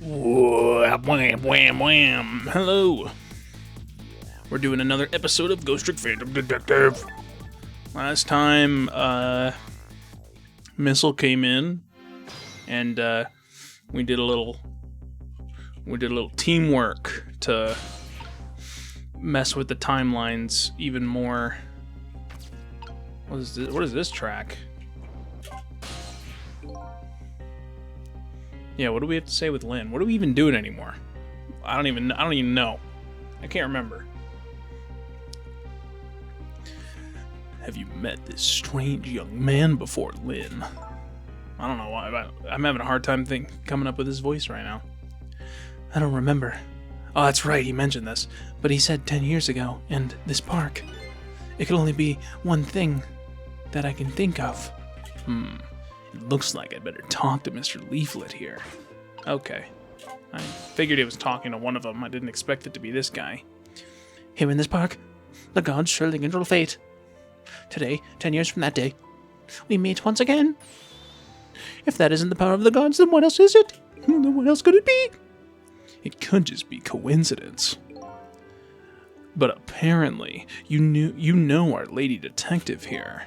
Wham, wham, wham. Hello. We're doing another episode of Ghost Trick Phantom Detective. Last time, Sissel came in, and we did a little teamwork to mess with the timelines even more. What is this track? Yeah, what do we have to say with Lynn? What are we even doing anymore? I don't even know. I can't remember. Have you met this strange young man before, Lynn? I don't know why, but I'm having a hard time coming up with his voice right now. I don't remember. Oh, that's right, he mentioned this. But he said 10 years ago, and this park. It could only be one thing that I can think of. It looks like I'd better talk to Mr. Leaflet here. Okay. I figured he was talking to one of them. I didn't expect it to be this guy. Here in this park, the gods surely control fate. Today, 10 years from that day, we meet once again. If that isn't the power of the gods, then what else is it? Then what else could it be? It could just be coincidence. But apparently, you know our lady detective here.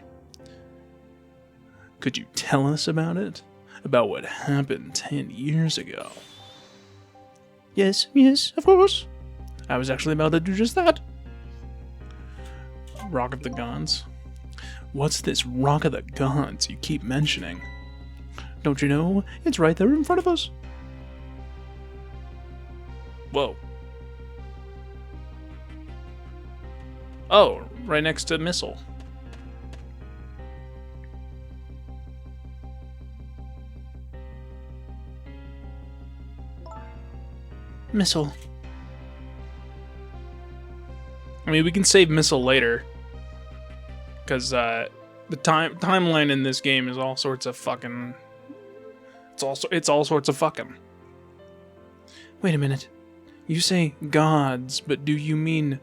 Could you tell us about it? About what happened 10 years ago? Yes, of course. I was actually about to do just that. Rock of the Gods? What's this Rock of the Gods you keep mentioning? Don't you know? It's right there in front of us. Whoa. Oh, right next to Sissel. Sissel. I mean, we can save Sissel later, because the timeline in this game is all sorts of fucking. It's all sorts of fucking. Wait a minute. You say gods, but do you mean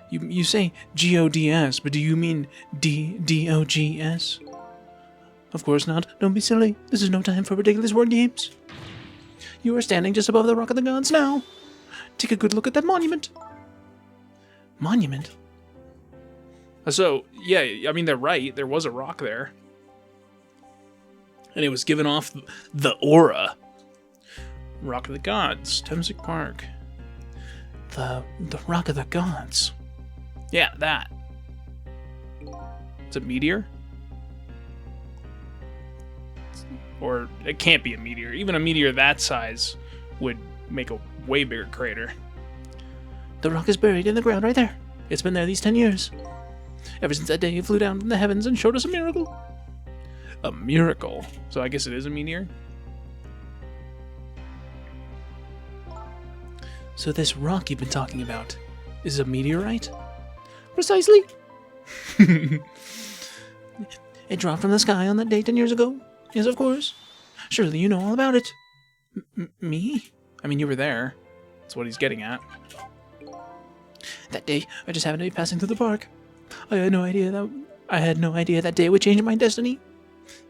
you say GODS, but do you mean DOGS? Of course not. Don't be silly. This is no time for ridiculous word games. You are standing just above the Rock of the Gods now. Take a good look at that monument. Monument? So, yeah, I mean, they're right. There was a rock there. And it was giving off the aura. Rock of the Gods, Temsic Park. The Rock of the Gods. Yeah, that. It's a meteor? Or it can't be a meteor. Even a meteor that size would make a way bigger crater. The rock is buried in the ground right there. It's been there these 10 years. Ever since that day it flew down from the heavens and showed us a miracle. A miracle? So I guess it is a meteor? So this rock you've been talking about is a meteorite? Precisely. It dropped from the sky on that day 10 years ago. Yes, of course. Surely you know all about it. Me? I mean, you were there. That's what he's getting at. That day, I just happened to be passing through the park. I had no idea that day would change my destiny.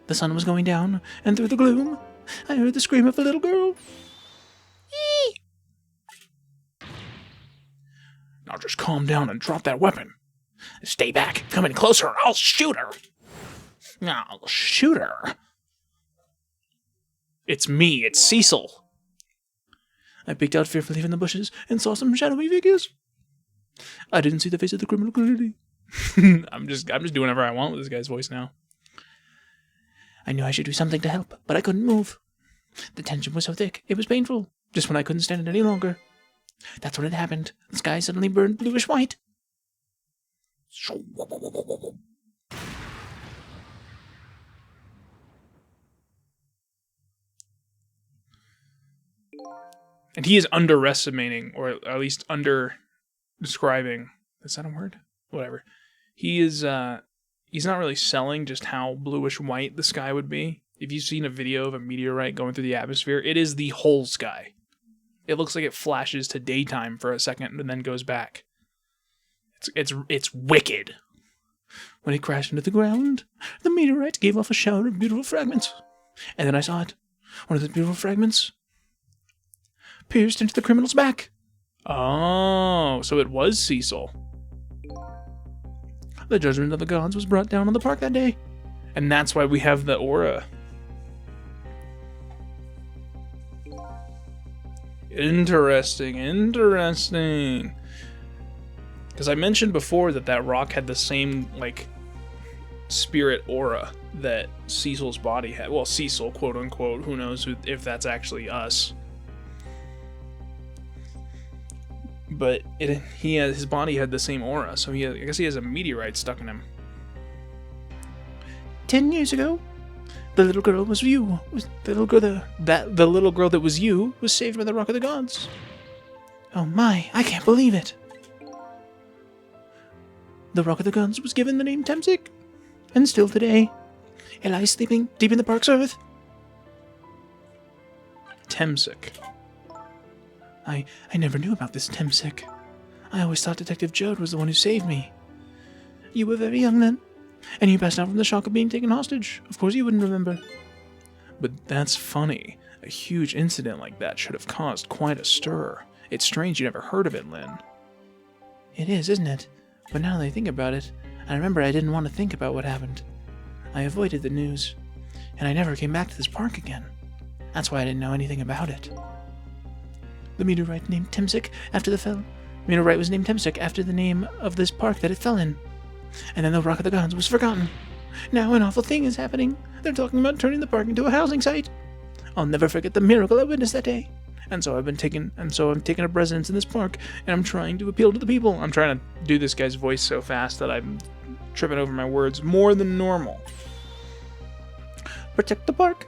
The sun was going down, and through the gloom, I heard the scream of a little girl. Eee! Now just calm down and drop that weapon. Stay back. Come in closer. I'll shoot her. I'll shoot her. It's me. It's Sissel. I peeked out fearfully from the bushes and saw some shadowy figures. I didn't see the face of the criminal clearly. I'm just doing whatever I want with this guy's voice now. I knew I should do something to help, but I couldn't move. The tension was so thick, it was painful, just when I couldn't stand it any longer. That's when it happened. The sky suddenly burned bluish white. And he is underestimating, or at least under-describing. Is that a word? Whatever. He is, he's not really selling just how bluish-white the sky would be. If you've seen a video of a meteorite going through the atmosphere, it is the whole sky. It looks like it flashes to daytime for a second and then goes back. It's wicked. When it crashed into the ground, the meteorite gave off a shower of beautiful fragments. And then I saw it. One of the beautiful fragments pierced into the criminal's back. Oh, so it was Sissel. The judgment of the gods was brought down on the park that day. And that's why we have the aura. Interesting. Because I mentioned before that rock had the same, like, spirit aura that Sissel's body had. Well, Sissel, quote unquote. Who knows if that's actually us. But his body had the same aura, so I guess he has a meteorite stuck in him. 10 years ago, the little girl was you. The little girl that was you was saved by the Rock of the Gods. Oh my, I can't believe it. The Rock of the Gods was given the name Temsik, and still today, it lies sleeping deep in the park's earth. Temsik. I never knew about this Temsik. I always thought Detective Jode was the one who saved me. You were very young then, and you passed out from the shock of being taken hostage. Of course you wouldn't remember. But that's funny. A huge incident like that should have caused quite a stir. It's strange you never heard of it, Lynn. It is, isn't it? But now that I think about it, I remember I didn't want to think about what happened. I avoided the news, and I never came back to this park again. That's why I didn't know anything about it. The meteorite was named Temsik after the name of this park that it fell in. And then the Rock of the Gods was forgotten. Now an awful thing is happening. They're talking about turning the park into a housing site. I'll never forget the miracle I witnessed that day. And so I'm taking up residence in this park, and I'm trying to appeal to the people. I'm trying to do this guy's voice so fast that I'm tripping over my words more than normal. Protect the park.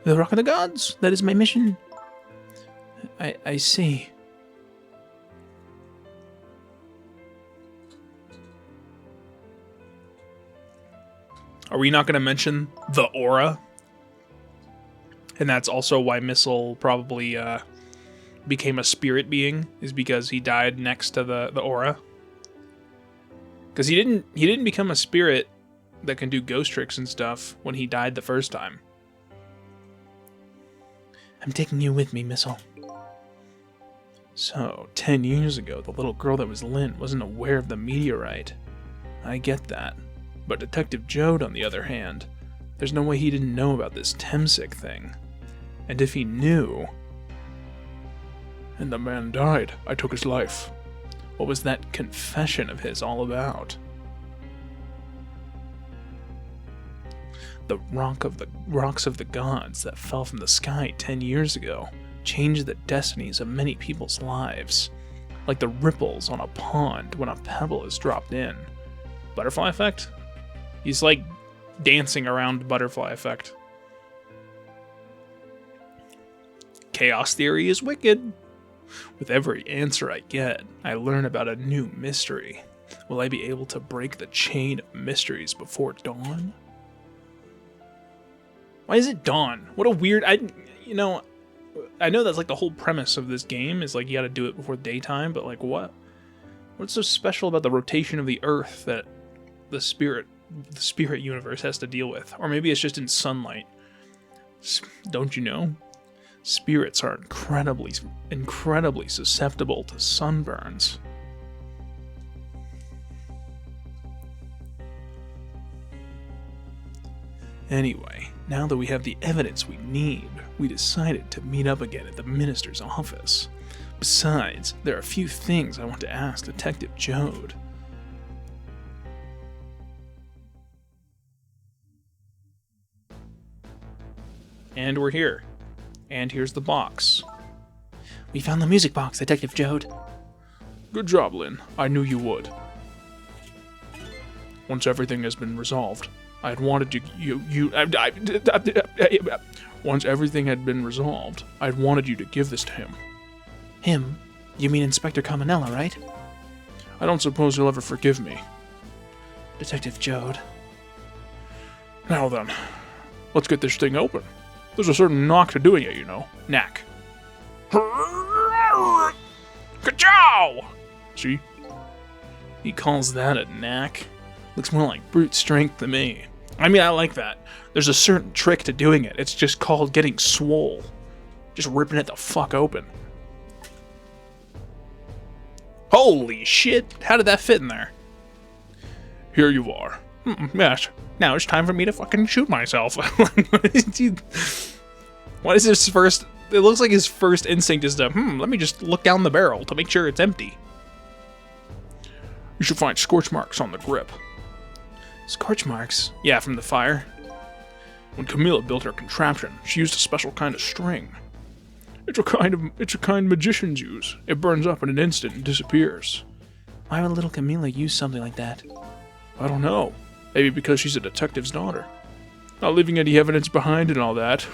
The Rock of the Gods. That is my mission. I see. Are we not going to mention the aura? And that's also why Missile probably became a spirit being, is because he died next to the aura. Because he didn't become a spirit that can do ghost tricks and stuff when he died the first time. I'm taking you with me, Missile. So, 10 years ago, the little girl that was Lynn wasn't aware of the meteorite. I get that. But Detective Jode, on the other hand, there's no way he didn't know about this Temsik thing. And if he knew... And the man died. I took his life. What was that confession of his all about? The rocks of the gods that fell from the sky 10 years ago changed the destinies of many people's lives, like the ripples on a pond when a pebble is dropped in. Butterfly effect? He's like dancing around butterfly effect. Chaos theory is wicked. With every answer I get, I learn about a new mystery. Will I be able to break the chain of mysteries before dawn? Why is it dawn? What a weird... I know that's like the whole premise of this game is like you gotta do it before daytime, but like what? What's so special about the rotation of the earth that the spirit universe has to deal with? Or maybe it's just in sunlight. Don't you know? Spirits are incredibly susceptible to sunburns. Anyway, now that we have the evidence we need, we decided to meet up again at the minister's office. Besides, there are a few things I want to ask Detective Jode. And we're here. And here's the box. We found the music box, Detective Jode. Good job, Lynn. I knew you would. Once everything has been resolved, I had wanted Once everything had been resolved, I had wanted you to give this to him. Him? You mean Inspector Caminella, right? I don't suppose he'll ever forgive me. Detective Jode. Now then, let's get this thing open. There's a certain knock to doing it, you know. Knack. Ka-chow! See? He calls that a knack. Looks more like brute strength to me. I mean, I like that. There's a certain trick to doing it. It's just called getting swole. Just ripping it the fuck open. Holy shit! How did that fit in there? Here you are. Yes. Now it's time for me to fucking shoot myself. What is his first... It looks like his first instinct is to, let me just look down the barrel to make sure it's empty. You should find scorch marks on the grip. Scorch marks? Yeah, from the fire. When Camilla built her contraption, she used a special kind of string. It's a kind magicians use. It burns up in an instant and disappears. Why would little Camilla use something like that? I don't know. Maybe because she's a detective's daughter. Not leaving any evidence behind and all that.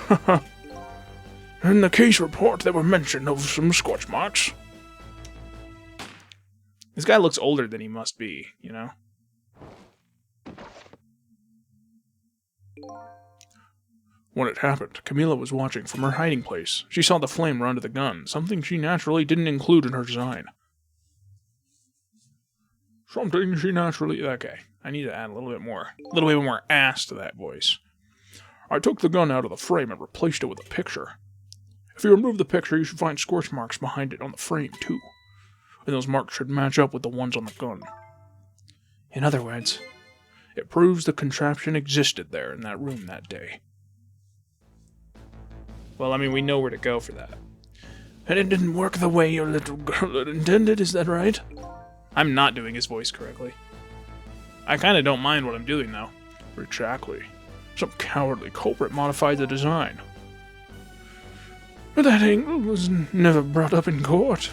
In the case report, there were mention of some scorch marks. This guy looks older than he must be, you know? When it happened, Camilla was watching from her hiding place. She saw the flame run to the gun, something she naturally didn't include in her design. Something she naturally... Okay, I need to add a little bit more ass to that voice. I took the gun out of the frame and replaced it with a picture. If you remove the picture, you should find scorch marks behind it on the frame, too. And those marks should match up with the ones on the gun. In other words, it proves the contraption existed there in that room that day. Well, I mean, we know where to go for that. And it didn't work the way your little girl had intended, is that right? I'm not doing his voice correctly. I kind of don't mind what I'm doing, though. Exactly. Some cowardly culprit modified the design. But that angle was never brought up in court.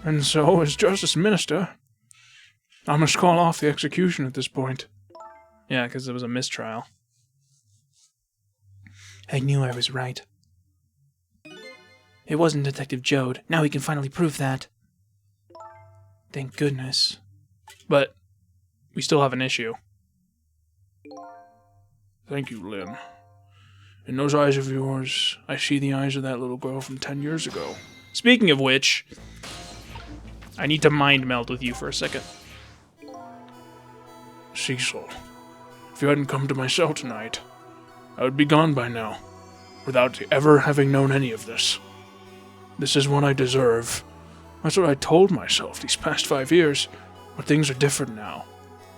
And so, as Justice Minister, I must call off the execution at this point. Yeah, because it was a mistrial. I knew I was right. It wasn't Detective Jode. Now we can finally prove that. Thank goodness. But we still have an issue. Thank you, Lynn. In those eyes of yours, I see the eyes of that little girl from 10 years ago. Speaking of which, I need to mind meld with you for a second. Sissel, if you hadn't come to my cell tonight, I would be gone by now, without ever having known any of this. This is what I deserve. That's what I told myself these past 5 years, but things are different now.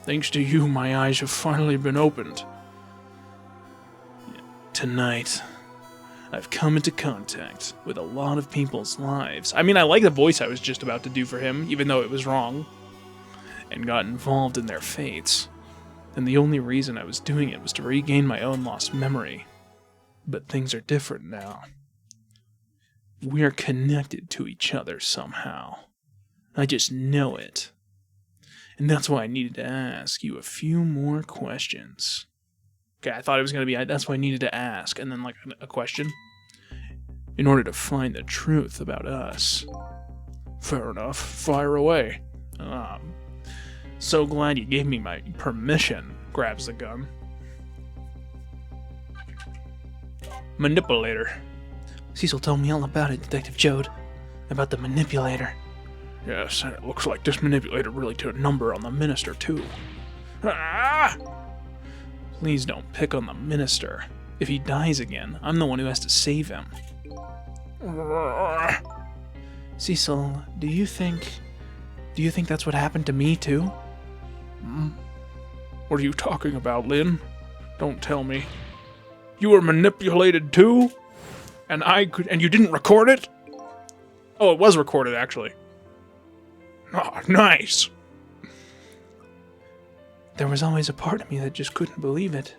Thanks to you, my eyes have finally been opened. Tonight, I've come into contact with a lot of people's lives. I mean, I like the voice I was just about to do for him, even though it was wrong, and got involved in their fates. And the only reason I was doing it was to regain my own lost memory. But things are different now. We are connected to each other somehow. I just know it. And that's why I needed to ask you a few more questions. Okay, I thought it was going to be, that's why I needed to ask, and then like a question. In order to find the truth about us. Fair enough, fire away. So glad you gave me my permission. Grabs the gun. Manipulator. Sissel told me all about it, Detective Jode. About the manipulator. Yes, and it looks like this manipulator really took a number on the minister, too. Ah! Please don't pick on the minister. If he dies again, I'm the one who has to save him. Sissel, do you think that's what happened to me, too? What are you talking about, Lynn? Don't tell me. You were manipulated, too? And you didn't record it? Oh, it was recorded, actually. Oh, nice. There was always a part of me that just couldn't believe it.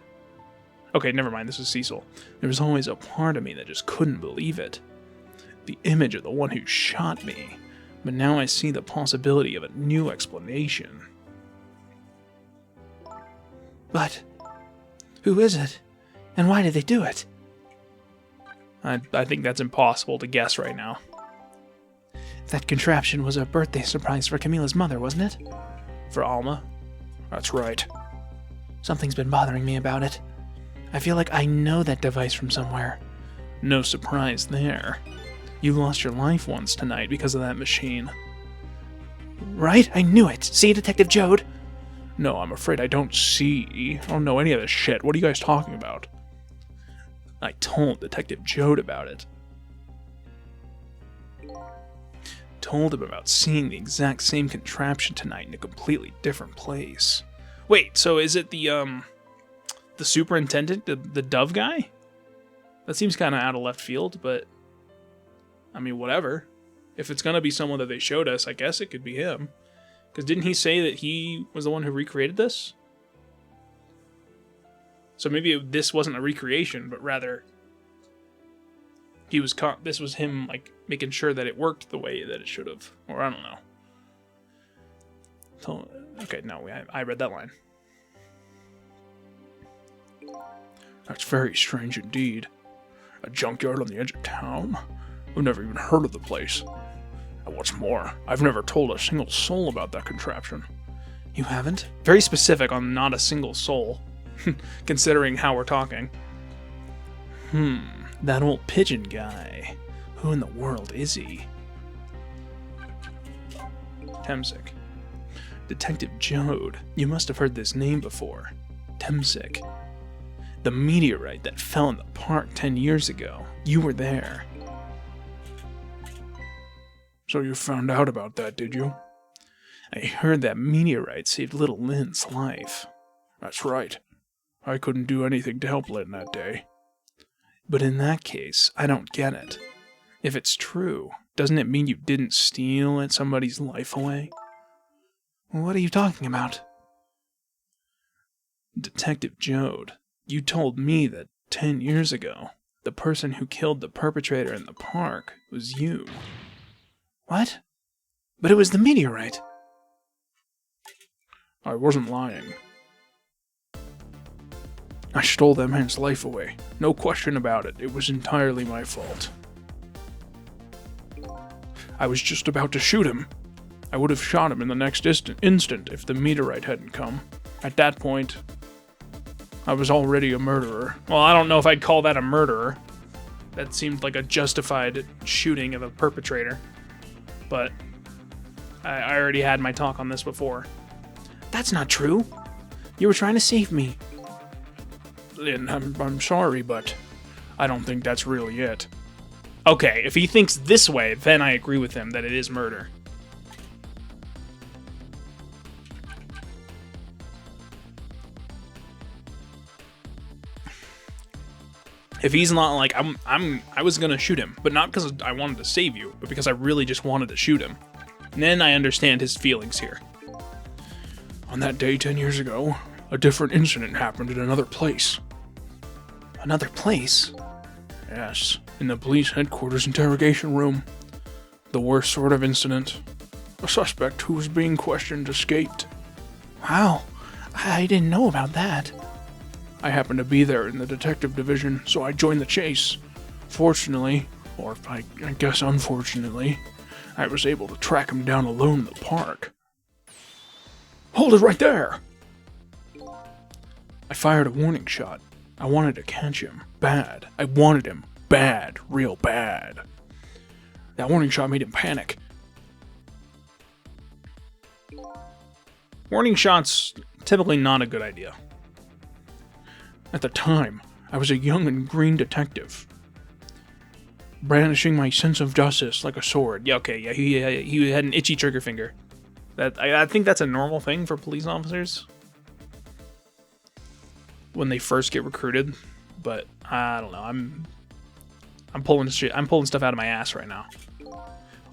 Okay, never mind, this is Sissel. There was always a part of me that just couldn't believe it. The image of the one who shot me. But now I see the possibility of a new explanation. But who is it? And why did they do it? I think that's impossible to guess right now. That contraption was a birthday surprise for Camilla's mother, wasn't it? For Alma? That's right. Something's been bothering me about it. I feel like I know that device from somewhere. No surprise there. You lost your life once tonight because of that machine. Right? I knew it. See, Detective Jode? No, I'm afraid I don't see. I don't know any of this shit. What are you guys talking about? I told Detective Jode about it. told him about seeing the exact same contraption tonight in a completely different place. Wait, so is it the superintendent, the Dove guy? That seems kind of out of left field, but I mean, whatever. If it's gonna be someone that they showed us, I guess it could be him. Because didn't he say that he was the one who recreated this? So maybe this wasn't a recreation, but rather he was this was him like making sure that it worked the way that it should have, or I don't know. So, okay, no, I read that line. That's very strange indeed. A junkyard on the edge of town? I've never even heard of the place. And what's more, I've never told a single soul about that contraption. You haven't? Very specific on not a single soul, considering how we're talking. That old pigeon guy. Who in the world is he? Temsic. Detective Jode. You must have heard this name before. Temsic. The meteorite that fell in the park 10 years ago. You were there. So you found out about that, did you? I heard that meteorite saved little Lynn's life. That's right. I couldn't do anything to help Lynn that day. But in that case, I don't get it. If it's true, doesn't it mean you didn't steal somebody's life away? What are you talking about? Detective Jode, you told me that 10 years ago, the person who killed the perpetrator in the park was you. What? But it was the meteorite. I wasn't lying. I stole that man's life away. No question about it. It was entirely my fault. I was just about to shoot him. I would have shot him in the next instant if the meteorite hadn't come. At that point, I was already a murderer. Well, I don't know if I'd call that a murderer. That seemed like a justified shooting of a perpetrator. But I already had my talk on this before. That's not true. You were trying to save me. Lynn, I'm sorry, but I don't think that's really it. Okay, if he thinks this way, then I agree with him that it is murder. If he's not like I was gonna shoot him, but not because I wanted to save you, but because I really just wanted to shoot him. And then I understand his feelings here. On that day 10 years ago, a different incident happened in another place. Another place? Yes, in the police headquarters interrogation room. The worst sort of incident. A suspect who was being questioned escaped. Wow, I didn't know about that. I happened to be there in the detective division, so I joined the chase. Fortunately, or I guess unfortunately, I was able to track him down alone in the park. Hold it right there! I fired a warning shot. I wanted to catch him. Bad. I wanted him. Bad. Real bad. That warning shot made him panic. Warning shots, typically not a good idea. At the time, I was a young and green detective, brandishing my sense of justice like a sword. Yeah, okay, yeah, he had an itchy trigger finger. I think that's a normal thing for police officers when they first get recruited, but I don't know. I'm pulling stuff out of my ass right now.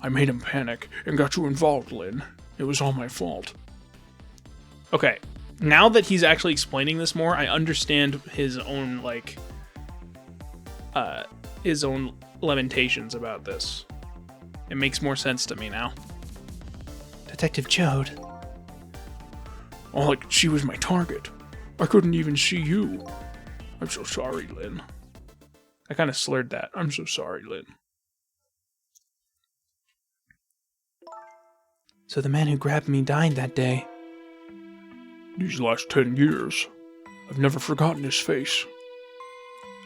I made him panic and got you involved, Lynn. It was all my fault. Okay. Now that he's actually explaining this more, I understand his own, his own lamentations about this. It makes more sense to me now. Detective Jode. She was my target. I couldn't even see you. I'm so sorry, Lynn. I kind of slurred that. I'm so sorry, Lynn. So the man who grabbed me died that day. These last 10 years, I've never forgotten his face.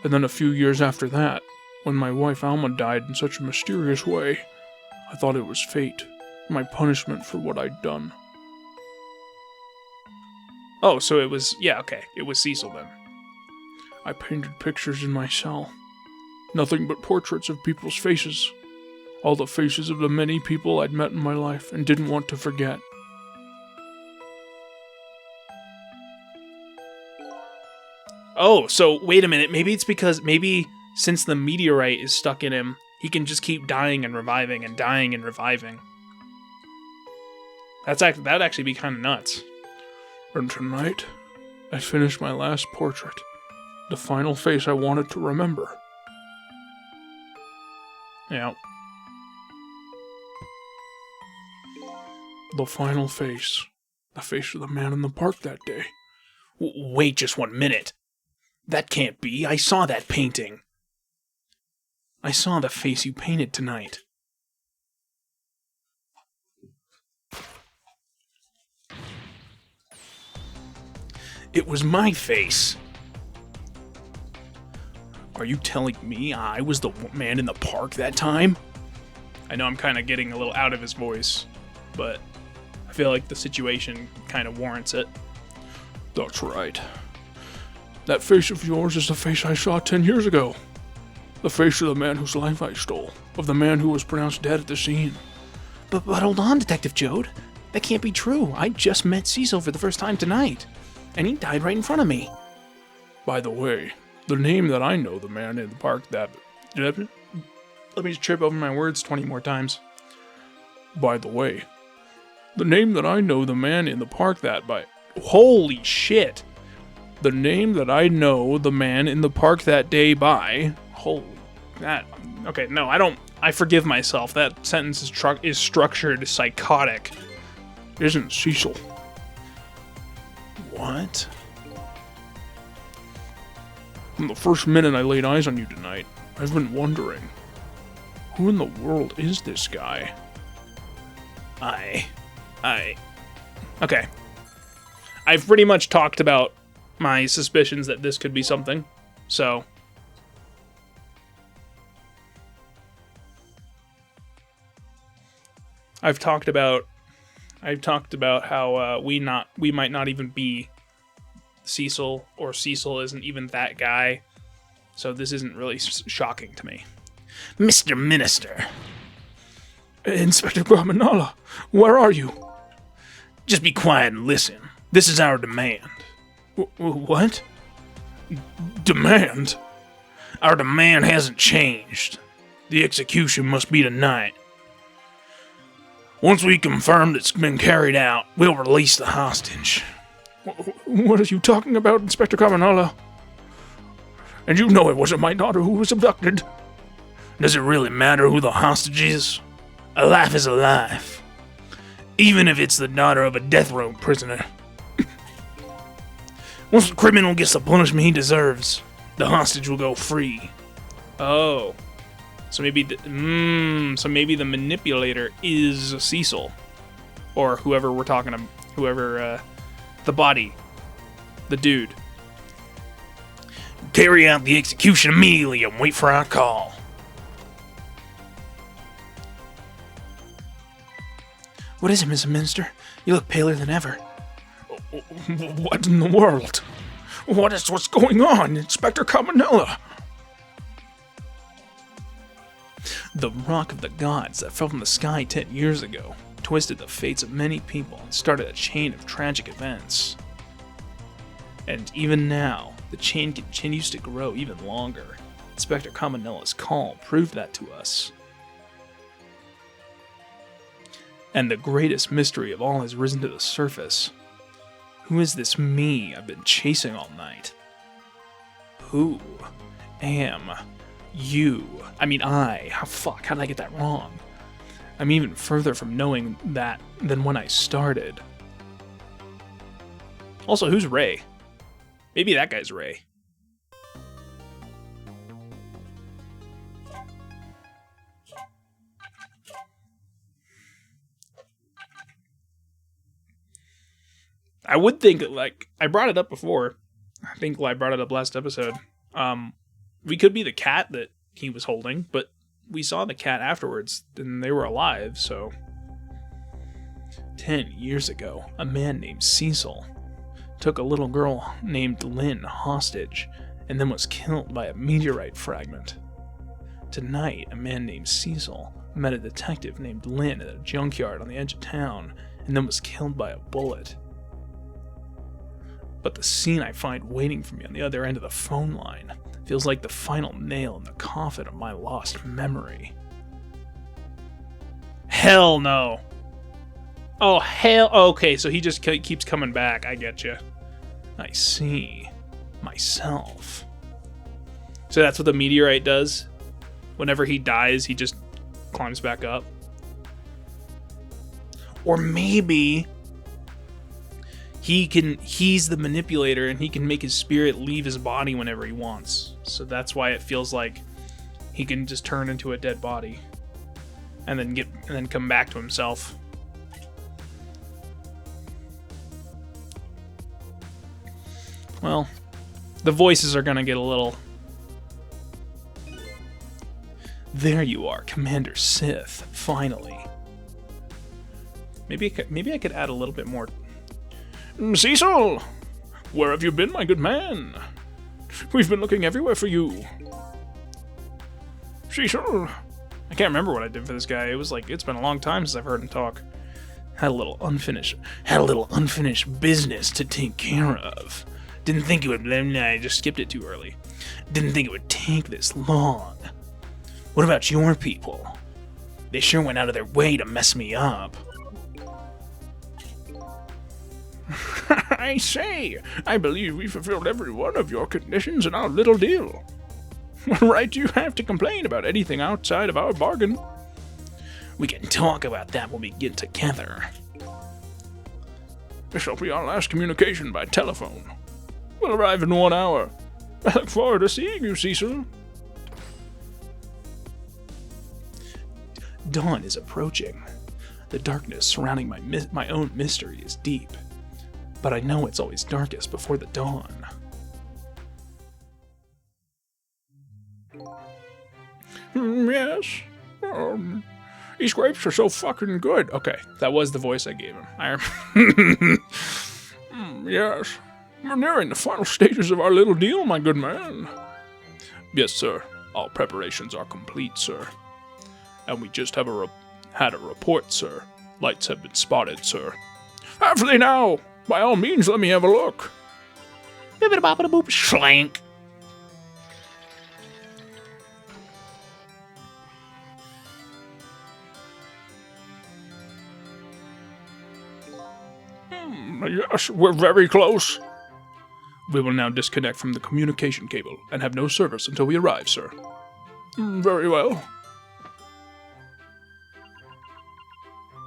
And then a few years after that, when my wife Alma died in such a mysterious way, I thought it was fate, my punishment for what I'd done. Oh, so it was, yeah, okay, it was Sissel then. I painted pictures in my cell. Nothing but portraits of people's faces. All the faces of the many people I'd met in my life and didn't want to forget. Oh, so wait a minute. Maybe it's because since the meteorite is stuck in him, he can just keep dying and reviving and dying and reviving. That'd actually be kind of nuts. And tonight, I finished my last portrait. The final face I wanted to remember. Yeah. The final face. The face of the man in the park that day. Wait just 1 minute. That can't be. I saw that painting. I saw the face you painted tonight. It was my face. Are you telling me I was the man in the park that time? I know I'm kind of getting a little out of his voice, but I feel like the situation kind of warrants it. That's right. That face of yours is the face I saw 10 years ago. The face of the man whose life I stole. Of the man who was pronounced dead at the scene. But hold on, Detective Jode. That can't be true. I just met Sissel for the first time tonight. And he died right in front of me. By the way, the name that I know the man in the park that... Let me just trip over my words 20 more times. By the way, the name that I know the man in the park that by... Holy shit! The name that I know the man in the park that day by... Holy... That... Okay, no, I forgive myself. That sentence is structured psychotic. Isn't Sissel. What? From the first minute I laid eyes on you tonight, I've been wondering, who in the world is this guy? Okay. I've pretty much talked about my suspicions that this could be something, so... I've talked about how we might not even be Sissel, or Sissel isn't even that guy. So this isn't really shocking to me. Mr. Minister. Inspector Gamanala, where are you? Just be quiet and listen. This is our demand. What? Demand? Our demand hasn't changed. The execution must be tonight. Once we confirm it's been carried out, we'll release the hostage. What are you talking about, Inspector Gamanala? And you know it wasn't my daughter who was abducted. Does it really matter who the hostage is? A life is a life. Even if it's the daughter of a death row prisoner. Once the criminal gets the punishment he deserves, the hostage will go free. Oh. So maybe the manipulator is Sissel. Or whoever we're talking to. The body. The dude. Carry out the execution immediately and wait for our call. What is it, Mr. Minister? You look paler than ever. What in the world? What's going on, Inspector Cabanella? The rock of the gods that fell from the sky 10 years ago twisted the fates of many people and started a chain of tragic events. And even now, the chain continues to grow even longer. Inspector Camanella's call proved that to us. And the greatest mystery of all has risen to the surface. Who is this me I've been chasing all night? Who am you? I mean, how did I get that wrong? I'm even further from knowing that than when I started. Also, who's Ray? Maybe that guy's Ray. I would think, like, I brought it up before. I think I brought it up last episode. We could be the cat that he was holding, but we saw the cat afterwards, and they were alive, so... 10 years ago, a man named Sissel took a little girl named Lynn hostage, and then was killed by a meteorite fragment. Tonight, a man named Sissel met a detective named Lynn at a junkyard on the edge of town and then was killed by a bullet. But the scene I find waiting for me on the other end of the phone line feels like the final nail in the coffin of my lost memory. Hell no. Oh, hell. Okay, so he just keeps coming back. I get you. I see. Myself. So that's what the meteorite does? Whenever he dies, he just climbs back up? Or maybe he's the manipulator and he can make his spirit leave his body whenever he wants. So that's why it feels like he can just turn into a dead body and then come back to himself. Well, the voices are gonna get a little... There you are, Commander Sith, finally. Maybe I could add a little bit more. Sissel! Where have you been, my good man? We've been looking everywhere for you. Sissel! I can't remember what I did for this guy. It's been a long time since I've heard him talk. Had a little unfinished business to take care of. Didn't think it would... I just skipped it too early. Didn't think it would take this long. What about your people? They sure went out of their way to mess me up. I say, I believe we fulfilled every one of your conditions in our little deal. What right do you have to complain about anything outside of our bargain? We can talk about that when we get together. This will be our last communication by telephone. We'll arrive in 1 hour. I look forward to seeing you, Sissel. Dawn is approaching. The darkness surrounding my own mystery is deep, but I know it's always darkest before the dawn. Yes. These grapes are so fucking good. Okay, that was the voice I gave him. Yes. We're nearing the final stages of our little deal, my good man. Yes, sir. All preparations are complete, sir. And we just have had a report, sir. Lights have been spotted, sir. Have they now? By all means, let me have a look. Bibbidi-bobbidi-boop, schlank. Yes, we're very close. We will now disconnect from the communication cable and have no service until we arrive, sir. Very well.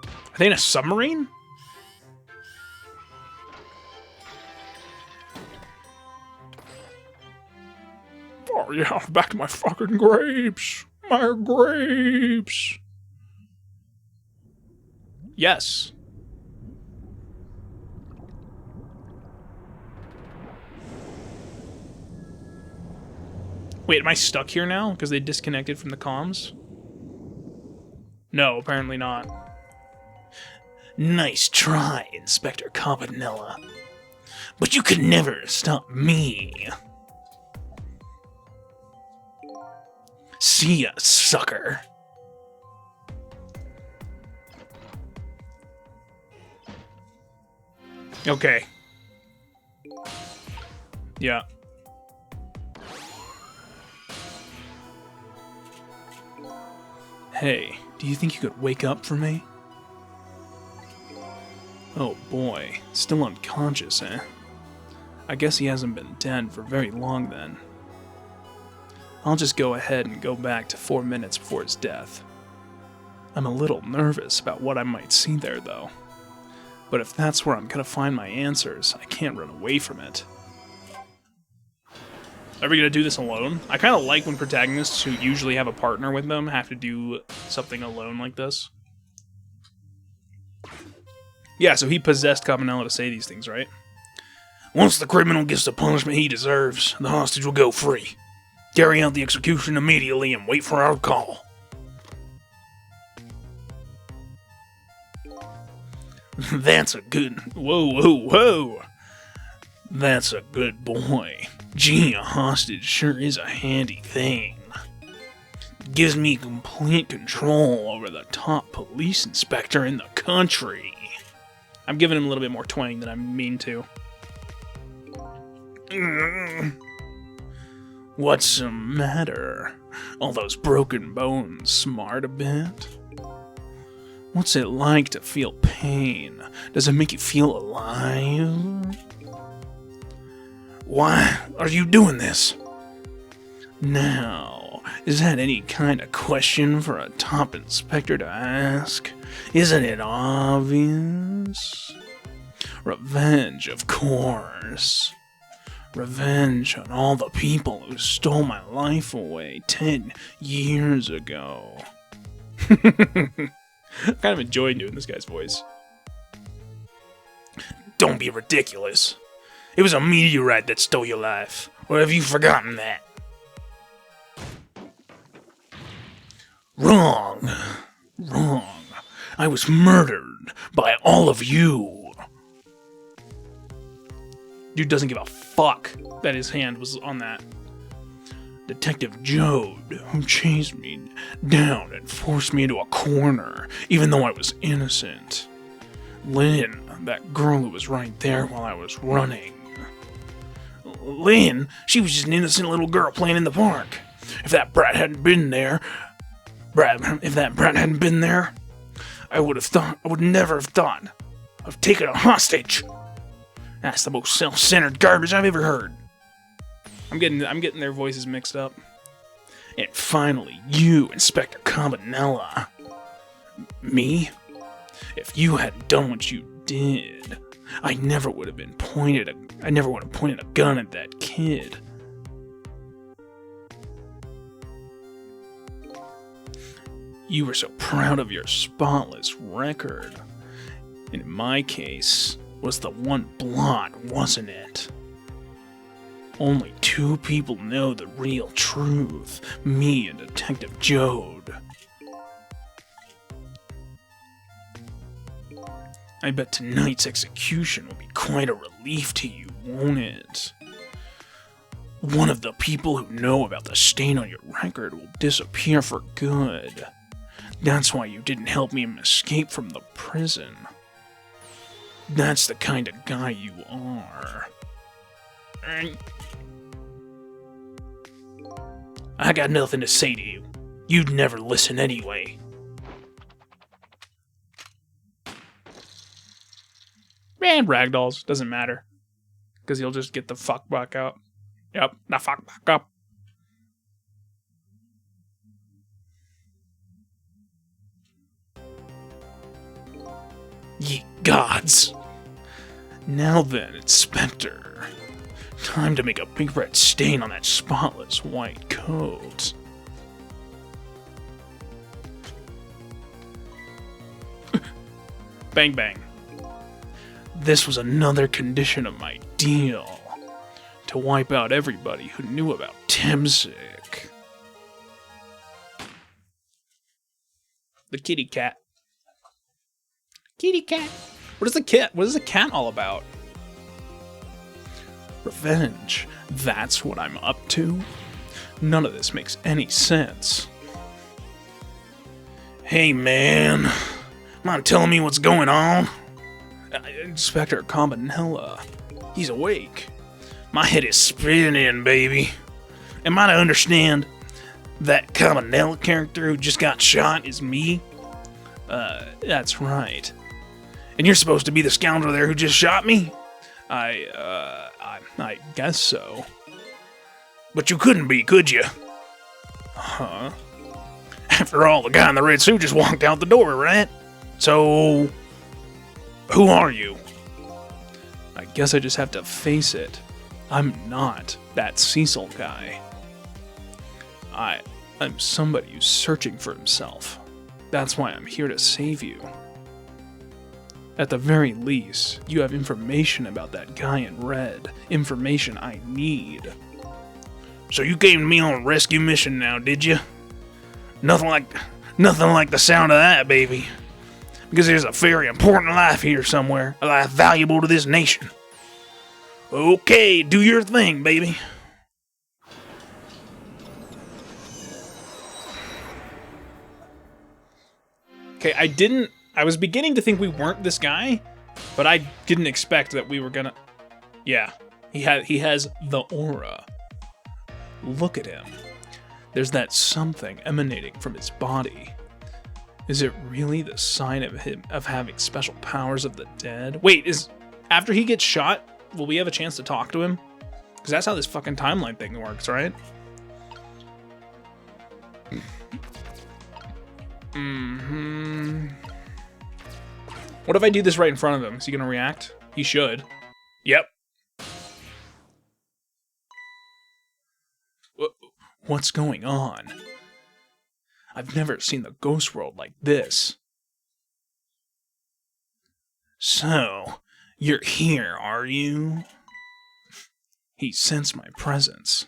Are they in a submarine? Oh yeah, back to my fucking grapes. My grapes. Yes. Wait, am I stuck here now? Because they disconnected from the comms? No, apparently not. Nice try, Inspector Campanella. But you could never stop me. See ya, sucker. Okay. Yeah. Hey, do you think you could wake up for me? Oh boy, still unconscious, eh? I guess he hasn't been dead for very long then. I'll just go ahead and go back to 4 minutes before his death. I'm a little nervous about what I might see there, though. But if that's where I'm gonna find my answers, I can't run away from it. Are we gonna do this alone? I kinda like when protagonists who usually have a partner with them have to do something alone like this. Yeah, so he possessed Campanella to say these things, right? Once the criminal gets the punishment he deserves, the hostage will go free. Carry out the execution immediately and wait for our call. That's a good... Whoa. That's a good boy. Gee, a hostage sure is a handy thing. gives me complete control over the top police inspector in the country. I'm giving him a little bit more twang than I mean to. What's the matter? All those broken bones smart a bit? What's it like to feel pain? Does it make you feel alive? Why are you doing this? Now, is that any kind of question for a top inspector to ask? Isn't it obvious? Revenge, of course. Revenge on all the people who stole my life away 10 years ago. I kind of enjoyed doing this guy's voice. Don't be ridiculous. It was a meteorite that stole your life. Or have you forgotten that? Wrong. I was murdered by all of you. Dude doesn't give a fuck that his hand was on that. Detective Jode, who chased me down and forced me into a corner, even though I was innocent. Lynn, that girl who was right there while I was running. Lynn, she was just an innocent little girl playing in the park. If that brat hadn't been there, I would never have thought of taking a hostage. That's the most self-centered garbage I've ever heard. I'm getting their voices mixed up. And finally, you, Inspector Cabanela. Me? If you hadn't done what you did, I never would have pointed a gun at that kid. You were so proud of your spotless record. And in my case, was the one blot, wasn't it? Only 2 people know the real truth, me and Detective Jode. I bet tonight's execution will be quite a relief to you, won't it? One of the people who know about the stain on your record will disappear for good. That's why you didn't help me escape from the prison. That's the kind of guy you are. I got nothing to say to you. You'd never listen anyway. And ragdolls, doesn't matter. Because he'll just get the fuck back up. Yep, the fuck back up. Ye gods! Now then, Inspector. Time to make a big red stain on that spotless white coat. Bang bang. This was another condition of my deal. To wipe out everybody who knew about Temsic. The kitty cat. Kitty cat. What is the cat all about? Revenge. That's what I'm up to? None of this makes any sense. Hey man, mind telling me what's going on? Inspector Cabanela. He's awake. My head is spinning, baby. Am I to understand that Cabanela character who just got shot is me? That's right. And you're supposed to be the scoundrel there who just shot me? I guess so. But you couldn't be, could you? Huh? After all, the guy in the red suit just walked out the door, right? So, who are you? I guess I just have to face it. I'm not that Sissel guy. I'm somebody who's searching for himself. That's why I'm here to save you. At the very least, you have information about that guy in red. Information I need. So you came to me on a rescue mission now, did you? Nothing like the sound of that, baby. Because there's a very important life here somewhere. A life valuable to this nation. Okay, do your thing, baby. Okay, I was beginning to think we weren't this guy, but I didn't expect that we were gonna... Yeah, he has the aura. Look at him. There's that something emanating from his body. Is it really the sign of him having special powers of the dead? Wait, after he gets shot, will we have a chance to talk to him? Because that's how this fucking timeline thing works, right? What if I do this right in front of him? Is he gonna react? He should. Yep. What's going on? I've never seen the ghost world like this. So, you're here, are you? He sensed my presence.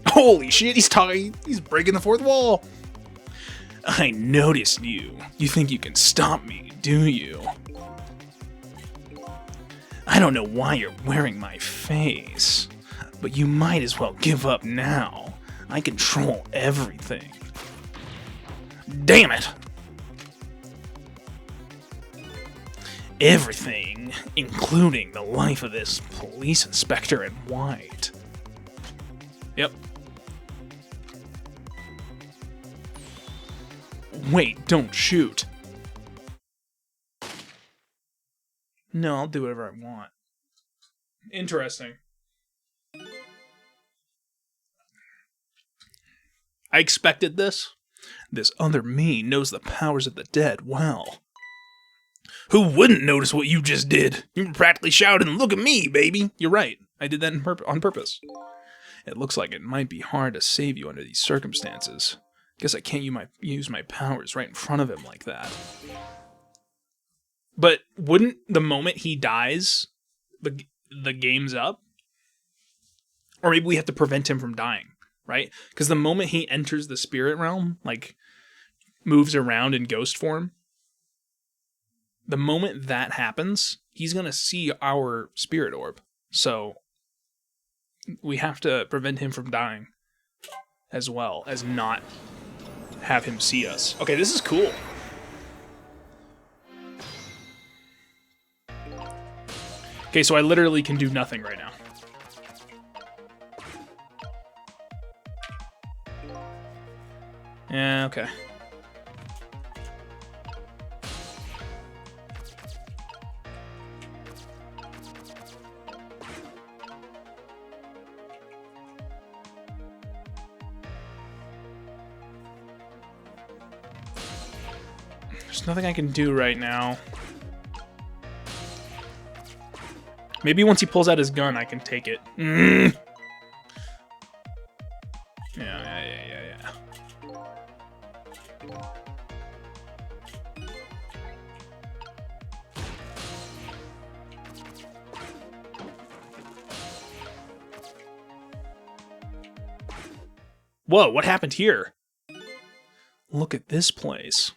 Holy shit, he's breaking the fourth wall. I noticed you. You think you can stop me, do you? I don't know why you're wearing my face, but you might as well give up now. I control everything. Damn it! Everything, including the life of this police inspector in white. Yep. Wait, don't shoot. No, I'll do whatever I want. Interesting. I expected this. This other me knows the powers of the dead well. Who wouldn't notice what you just did? You were practically shouting, "Look at me, baby!" You're right. I did that on purpose. It looks like it might be hard to save you under these circumstances. Guess I can't use my powers right in front of him like that. But wouldn't the moment he dies, the game's up? Or maybe we have to prevent him from dying, right? Because the moment he enters the spirit realm, like, moves around in ghost form, the moment that happens, he's going to see our spirit orb. So we have to prevent him from dying, as well as not have him see us. Okay, this is cool. Okay, so I literally can do nothing right now. Yeah, okay. There's nothing I can do right now. Maybe once he pulls out his gun, I can take it. Yeah. Whoa, what happened here? Look at this place.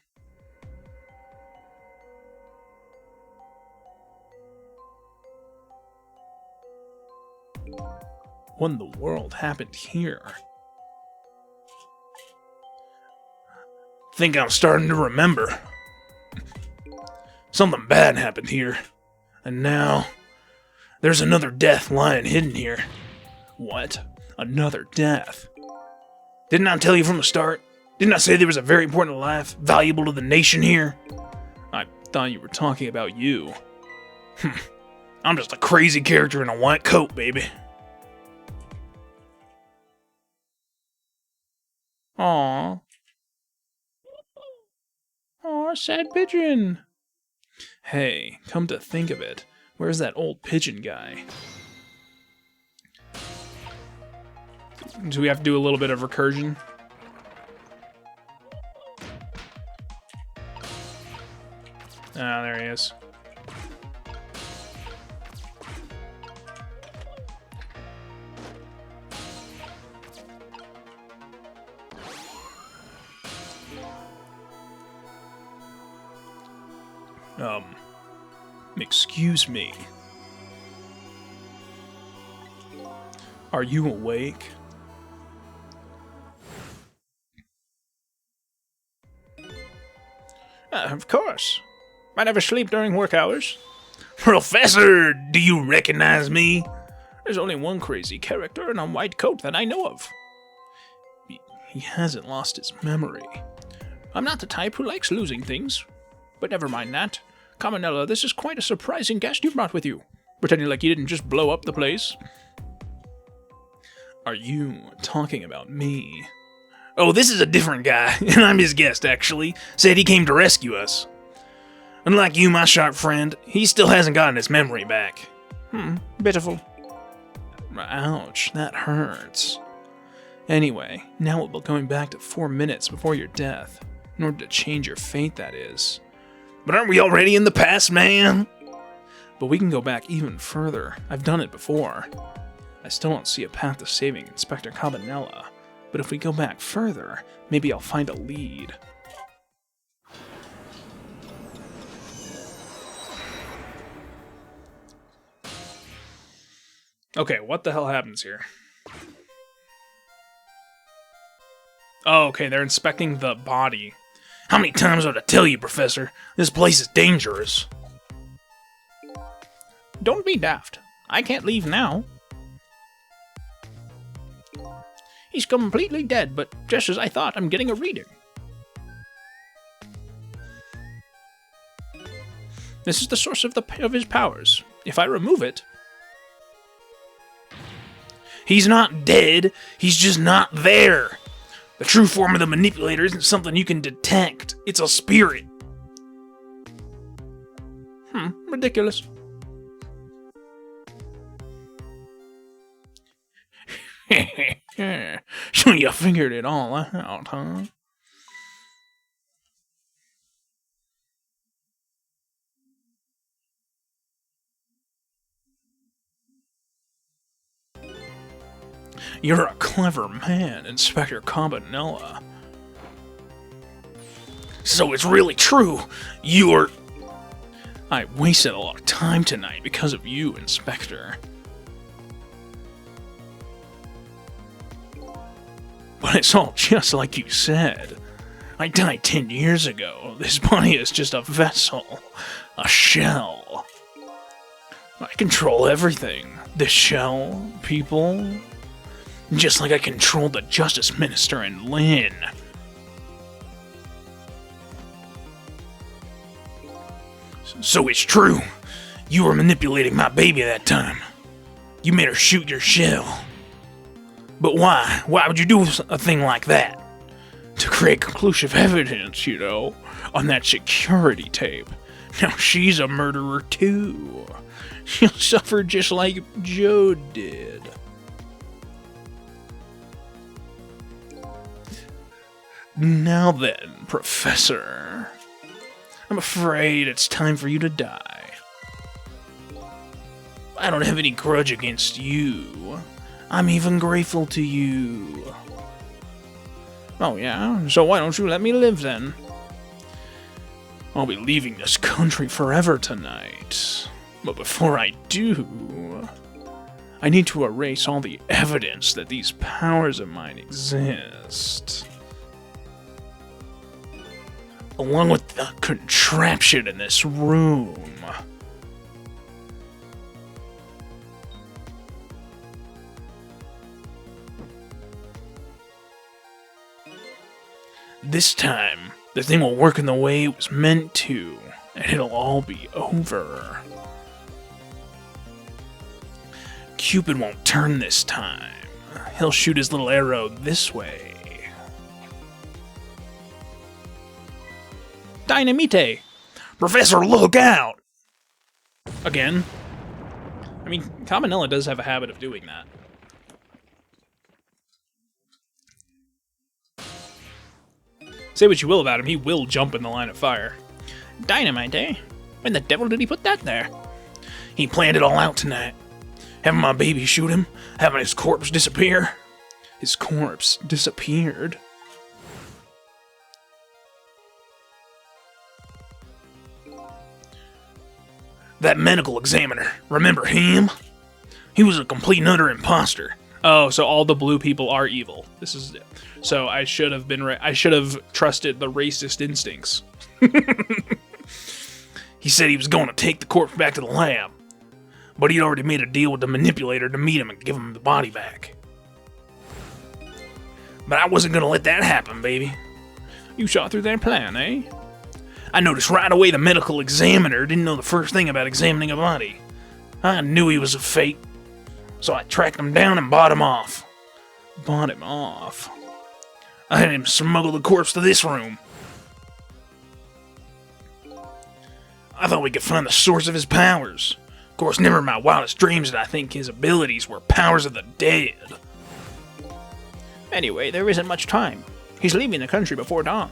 What in the world happened here? Think I'm starting to remember. Something bad happened here. And now, there's another death lying hidden here. What? Another death? Didn't I tell you from the start? Didn't I say there was a very important life, valuable to the nation here? I thought you were talking about you. I'm just a crazy character in a white coat, baby. Aww. Aw, sad pigeon. Hey, come to think of it, where's that old pigeon guy? Do we have to do a little bit of recursion? Ah, there he is. Excuse me. Are you awake? Of course. I never sleep during work hours. Professor, do you recognize me? There's only one crazy character in a white coat that I know of. He hasn't lost his memory. I'm not the type who likes losing things. But never mind that. Cabanella, this is quite a surprising guest you brought with you. Pretending like you didn't just blow up the place. Are you talking about me? Oh, this is a different guy, and I'm his guest, actually. Said he came to rescue us. Unlike you, my sharp friend, he still hasn't gotten his memory back. Pitiful. Ouch, that hurts. Anyway, now we'll be going back to 4 minutes before your death. In order to change your fate, that is. But aren't we already in the past, man? But we can go back even further. I've done it before. I still don't see a path to saving Inspector Cabanella. But if we go back further, maybe I'll find a lead. Okay, what the hell happens here? Oh, okay, they're inspecting the body. How many times do I tell you, Professor? This place is dangerous. Don't be daft. I can't leave now. He's completely dead, but just as I thought, I'm getting a reading. This is the source of his powers. If I remove it... He's not dead, he's just not there. The true form of the manipulator isn't something you can detect. It's a spirit. Ridiculous. So you figured it all out, huh? You're a clever man, Inspector Cabanella. So it's really true. You're... I wasted a lot of time tonight because of you, Inspector. But it's all just like you said. I died 10 years ago. This body is just a vessel. A shell. I control everything. The shell, people... Just like I controlled the Justice Minister and Lynn. So it's true. You were manipulating my baby that time. You made her shoot your shell. But why? Why would you do a thing like that? To create conclusive evidence, you know, on that security tape. Now she's a murderer too. She'll suffer just like Joe did. Now then, Professor, I'm afraid it's time for you to die. I don't have any grudge against you. I'm even grateful to you. Oh yeah? So why don't you let me live then? I'll be leaving this country forever tonight. But before I do, I need to erase all the evidence that these powers of mine exist. Along with the contraption in this room. This time, the thing will work in the way it was meant to, and it'll all be over. Cupid won't turn this time. He'll shoot his little arrow this way. Dynamite! Professor, look out! Again. I mean, Cabanella does have a habit of doing that. Say what you will about him, he will jump in the line of fire. Dynamite, eh? When the devil did he put that there? He planned it all out tonight. Having my baby shoot him, having his corpse disappear. His corpse disappeared. That medical examiner, remember him? He was a complete and utter imposter. Oh, so all the blue people are evil. This is so I should have been I should have trusted the racist instincts. He said he was going to take the corpse back to the lab, but he'd already made a deal with the manipulator to meet him and give him the body back. But I wasn't going to let that happen, baby. You saw through their plan, eh? I noticed right away the medical examiner didn't know the first thing about examining a body. I knew he was a fake, so I tracked him down and bought him off. Bought him off? I had him smuggle the corpse to this room. I thought we could find the source of his powers. Of course, never in my wildest dreams did I think his abilities were powers of the dead. Anyway, there isn't much time. He's leaving the country before dawn.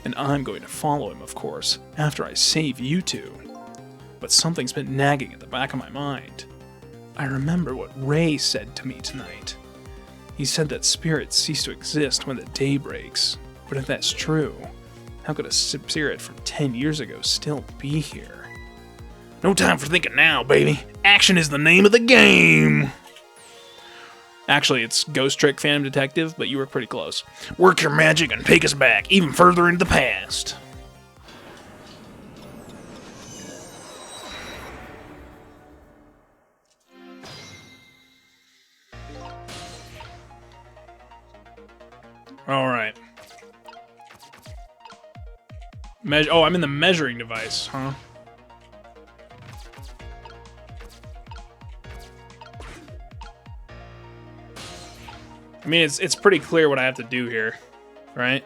And I'm going to follow him, of course, after I save you two. But something's been nagging at the back of my mind. I remember what Ray said to me tonight. He said that spirits cease to exist when the day breaks. But if that's true, how could a spirit from 10 years ago still be here? No time for thinking now, baby. Action is the name of the game! Actually, it's Ghost Trick Phantom Detective, but you were pretty close. Work your magic and take us back, even further into the past. Alright. Oh, I'm in the measuring device, huh? I mean, it's pretty clear what I have to do here, right?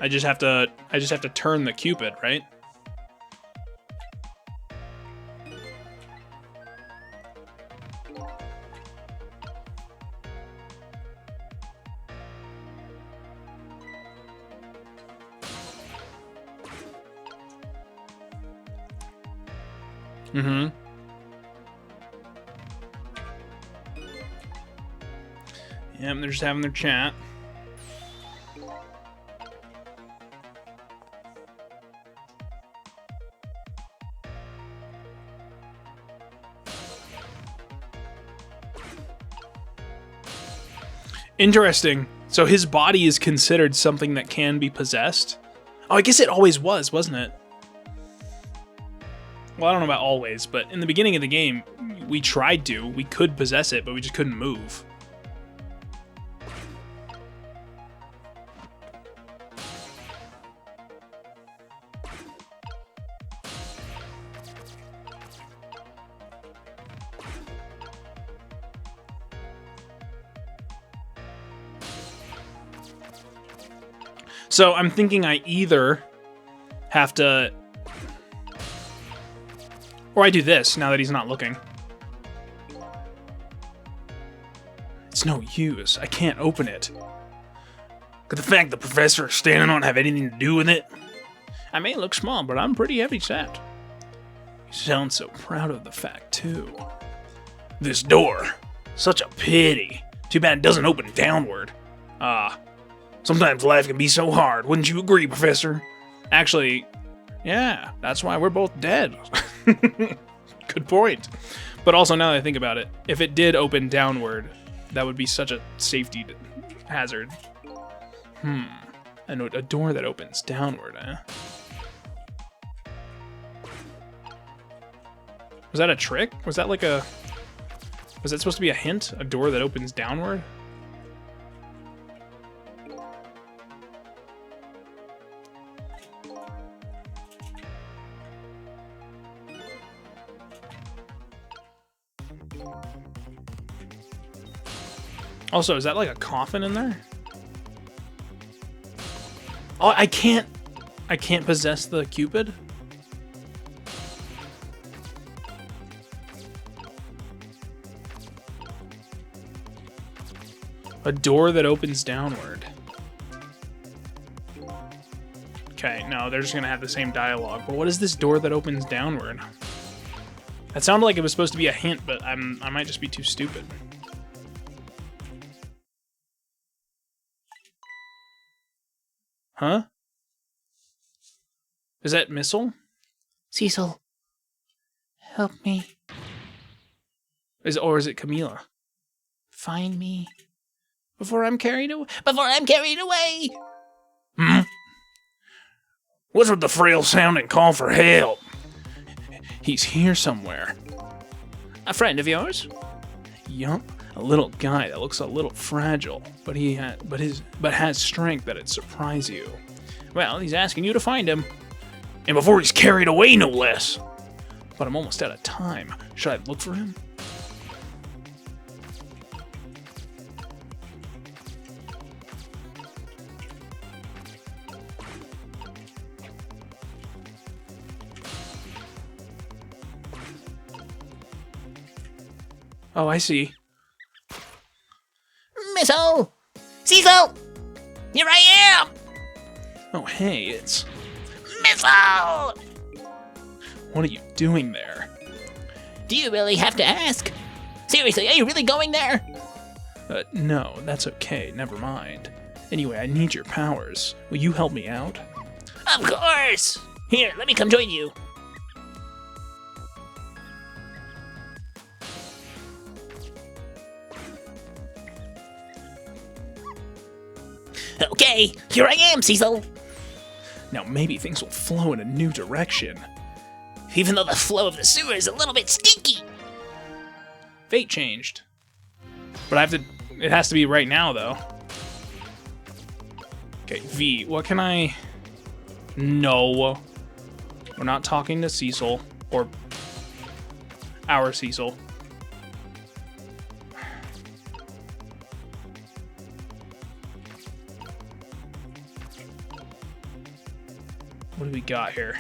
I just have to turn the Cupid, right? Mm-hmm. Yeah, they're just having their chat. Interesting. So his body is considered something that can be possessed? Oh, I guess it always was, wasn't it? Well, I don't know about always, but in the beginning of the game, we tried to. We could possess it, but we just couldn't move. So I'm thinking I either have to... Or I do this, now that he's not looking. It's no use. I can't open it. Could the fact the professor is standing on have anything to do with it? I may look small, but I'm pretty heavy set. You sound so proud of the fact, too. This door. Such a pity. Too bad it doesn't open downward. Sometimes life can be so hard. Wouldn't you agree, Professor? Actually, yeah, that's why we're both dead. Good point. But also, now that I think about it, if it did open downward, that would be such a safety hazard. And a door that opens downward, eh? Was that a trick? Was that like a... Was that supposed to be a hint? A door that opens downward? Also, is that like a coffin in there? Oh, I can't possess the Cupid? A door that opens downward. Okay, no, they're just gonna have the same dialogue. But what is this door that opens downward? That sounded like it was supposed to be a hint, but I might just be too stupid. Huh? Is that Missile? Sissel, help me. Or is it Camila? Find me before I'm carried away. Before I'm carried away! Hmm? What's with the frail sound and call for help? He's here somewhere. A friend of yours? Yup, a little guy that looks a little fragile, but has strength that'd surprise you. Well, he's asking you to find him. And before he's carried away, no less. But I'm almost out of time. Should I look for him? Oh, I see. Missile! Sissel! Here I am! Oh, hey, it's... Missile! What are you doing there? Do you really have to ask? Seriously, are you really going there? No, that's okay, never mind. Anyway, I need your powers. Will you help me out? Of course! Here, let me come join you. Okay, here I am, Sissel. Now maybe things will flow in a new direction. Even though the flow of the sewer is a little bit stinky. Fate changed. But it has to be right now, though. Okay, V, what can I... No. We're not talking to Sissel, or our Sissel. What do we got here?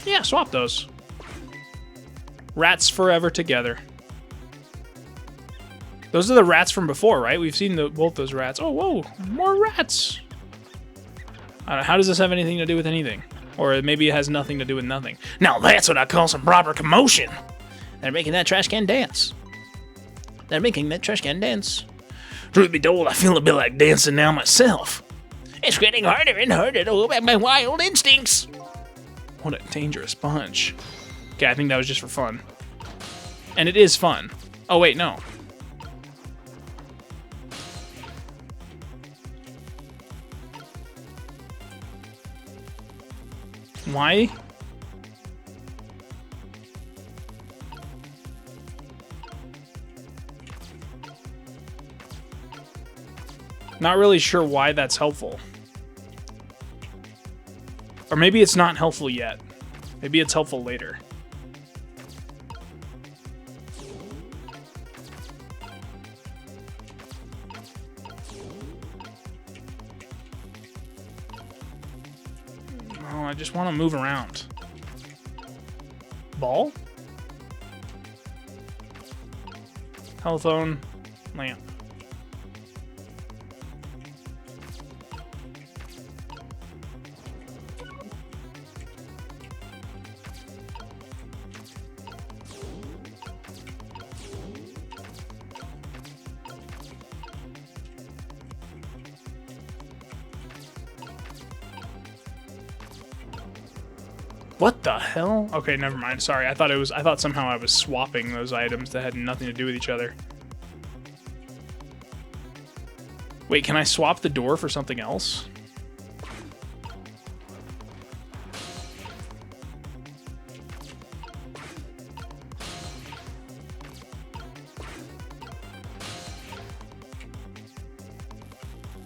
Yeah, swap those. Rats forever together. Those are the rats from before, right? We've seen both those rats. Oh, whoa, more rats. I don't know, how does this have anything to do with anything? Or maybe it has nothing to do with nothing. Now that's what I call some proper commotion. They're making that trash can dance. They're making that trash can dance. Truth be told, I feel a bit like dancing now myself. It's getting harder and harder to obey my wild instincts. What a dangerous bunch. Okay, I think that was just for fun. And it is fun. Oh, wait, no. Why? Not really sure why that's helpful. Or maybe it's not helpful yet. Maybe it's helpful later. Oh, I just want to move around. Ball? Telephone. Lamp. What the hell? Okay, never mind. Sorry, I thought somehow I was swapping those items that had nothing to do with each other. Wait, can I swap the door for something else?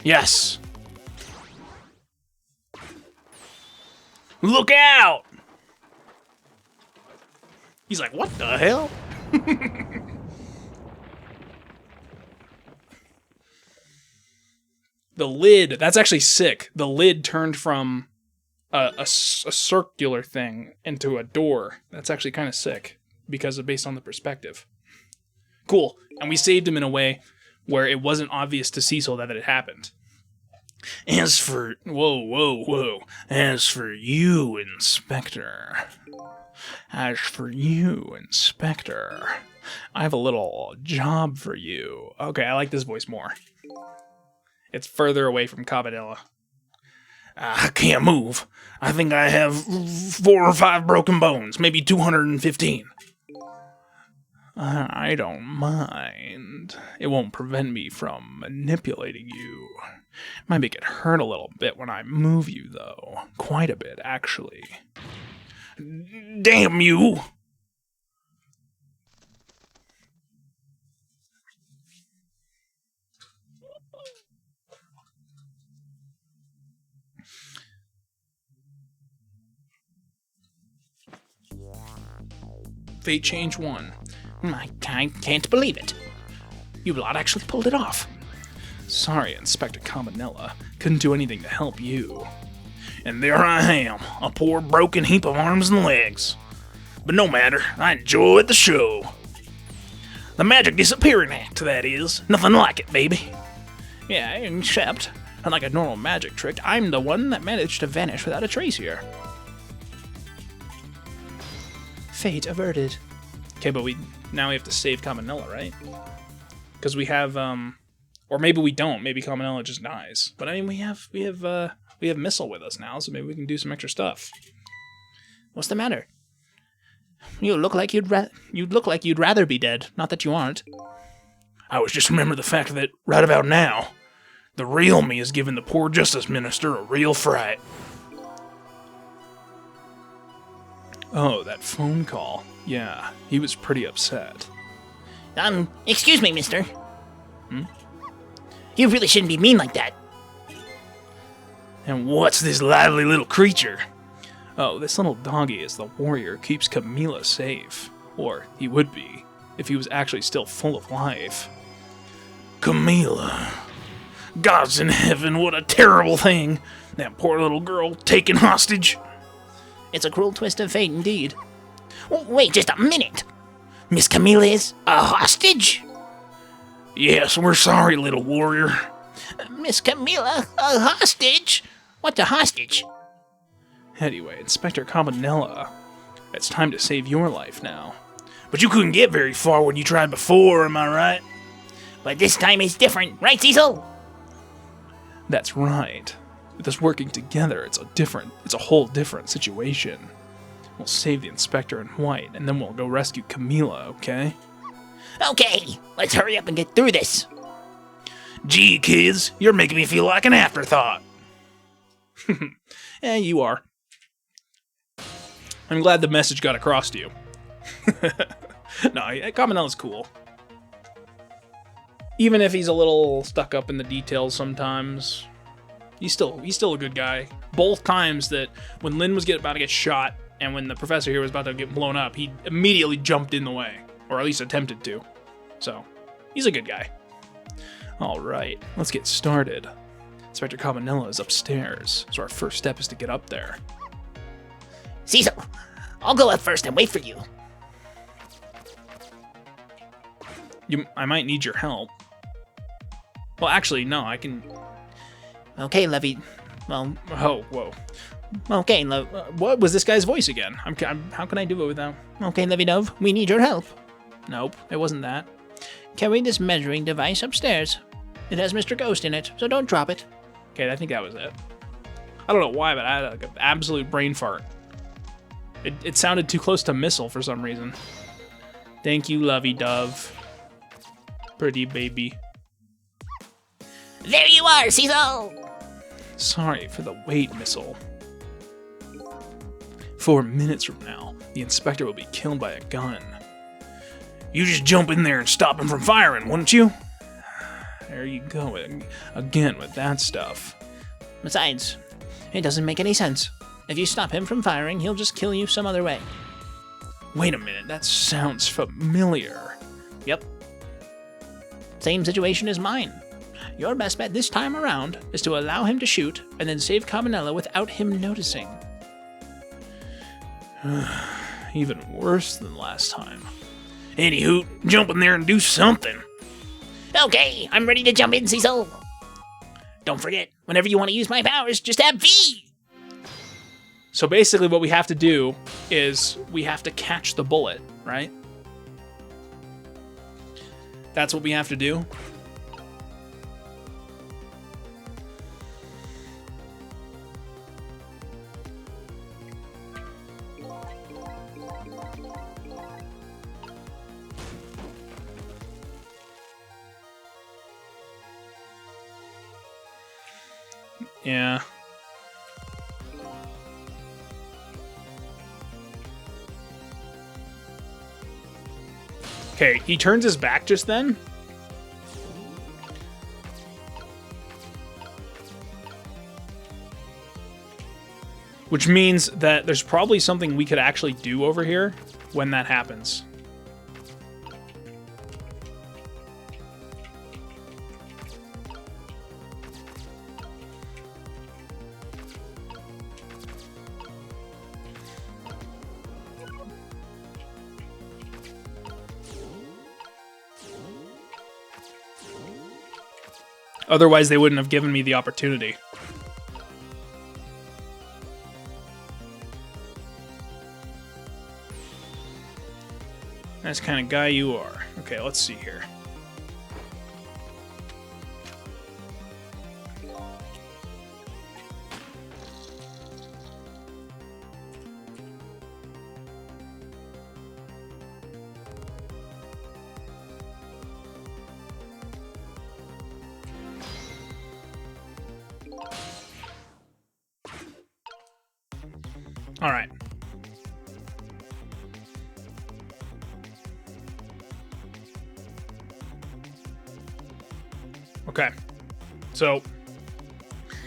Yes! Look out! He's like, what the hell? The lid, that's actually sick. The lid turned from a circular thing into a door. That's actually kind of sick because of based on the perspective. Cool. And we saved him in a way where it wasn't obvious to Sissel that it happened. As for... Whoa. As for you, Inspector... I have a little job for you. Okay, I like this voice more. It's further away from Cabanilla. I can't move. I think I have 4 or 5 broken bones, maybe 215. I don't mind. It won't prevent me from manipulating you. Might make it hurt a little bit when I move you, though. Quite a bit, actually. Damn you! Fate change 1. I can't believe it. You lot actually pulled it off. Sorry, Inspector Cabanilla. Couldn't do anything to help you. And there I am, a poor broken heap of arms and legs. But no matter, I enjoyed the show. The magic disappearing act, that is. Nothing like it, baby. Yeah, except, unlike a normal magic trick, I'm the one that managed to vanish without a trace here. Fate averted. Okay, but now we have to save Cabanilla, right? Because we have, or maybe we don't. Maybe Cabanilla just dies. But I mean, we have Missile with us now, so maybe we can do some extra stuff. What's the matter? You look like you'd rather be dead. Not that you aren't. I was just remember the fact that right about now, the real me is giving the poor justice minister a real fright. Oh, that phone call. Yeah, he was pretty upset. Excuse me, mister. You really shouldn't be mean like that. And what's this lively little creature? Oh, this little doggy is the warrior who keeps Camila safe. Or he would be, if he was actually still full of life. Camila. Gods in heaven, what a terrible thing. That poor little girl taken hostage. It's a cruel twist of fate indeed. Wait just a minute. Miss Camila is a hostage? Yes, we're sorry, little warrior. Miss Camila, a hostage? What's a hostage? Anyway, Inspector Cabanilla, it's time to save your life now. But you couldn't get very far when you tried before, am I right? But this time is different, right, Sissel? That's right. With us working together, it's a whole different situation. We'll save the Inspector in white, and then we'll go rescue Camila, okay? Okay, let's hurry up and get through this. Gee, kids, you're making me feel like an afterthought. Yeah, you are. I'm glad the message got across to you. No, Cabanella's cool. Even if he's a little stuck up in the details sometimes, he's still a good guy. Both times that when Lynn was about to get shot and when the professor here was about to get blown up, he immediately jumped in the way, or at least attempted to. So, he's a good guy. All right, let's get started. Inspector Cabanilla is upstairs, so our first step is to get up there. Sissel, I'll go up first and wait for you. I might need your help. Well, actually, no, I can... Okay, Levy. Well... Oh, whoa. Okay, what was this guy's voice again? How can I do it without... Okay, Levy Dove, we need your help. Nope, it wasn't that. Carry this measuring device upstairs. It has Mr. Ghost in it, so don't drop it. Okay, I think that was it. I don't know why, but I had like an absolute brain fart. It sounded too close to Missile for some reason. Thank you, Lovey Dove. Pretty baby. There you are, Sissel! Sorry for the wait, Missile. 4 minutes from now, the Inspector will be killed by a gun. You just jump in there and stop him from firing, wouldn't you? There you go, again with that stuff. Besides, it doesn't make any sense. If you stop him from firing, he'll just kill you some other way. Wait a minute, that sounds familiar. Yep. Same situation as mine. Your best bet this time around is to allow him to shoot and then save Cabanilla without him noticing. Even worse than last time. Anywho, jump in there and do something. Okay, I'm ready to jump in, Sissel. Don't forget, whenever you want to use my powers, just have V! So basically what we have to do is we have to catch the bullet, right? That's what we have to do? Yeah. Okay, he turns his back just then. Which means that there's probably something we could actually do over here when that happens. Otherwise, they wouldn't have given me the opportunity. Nice kind of guy you are. Okay, let's see here. All right. Okay. So,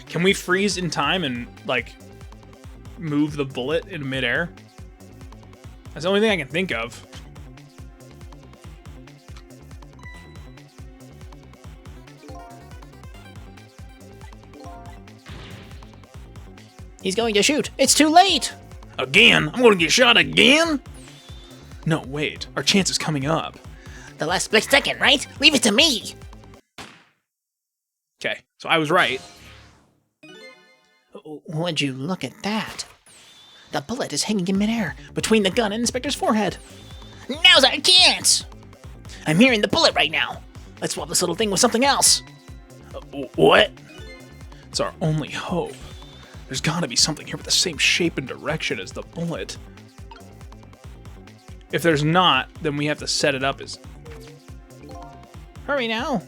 can we freeze in time and, like, move the bullet in midair? That's the only thing I can think of. He's going to shoot. It's too late. Again? I'm gonna get shot again? No, wait. Our chance is coming up. The last split second, right? Leave it to me. Okay, so I was right. Would you look at that? The bullet is hanging in midair between the gun and Inspector's forehead. Now's our chance! I'm hearing the bullet right now. Let's swap this little thing with something else. What? It's our only hope. There's gotta be something here with the same shape and direction as the bullet. If there's not, then we have to set it up as... Hurry now.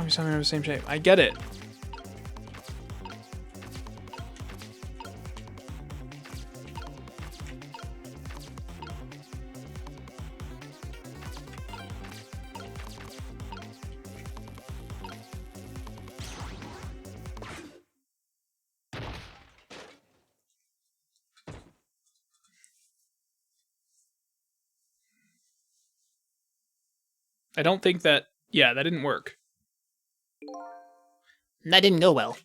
Something of the same shape. I get it. I don't think that... Yeah, that didn't work. That didn't go well.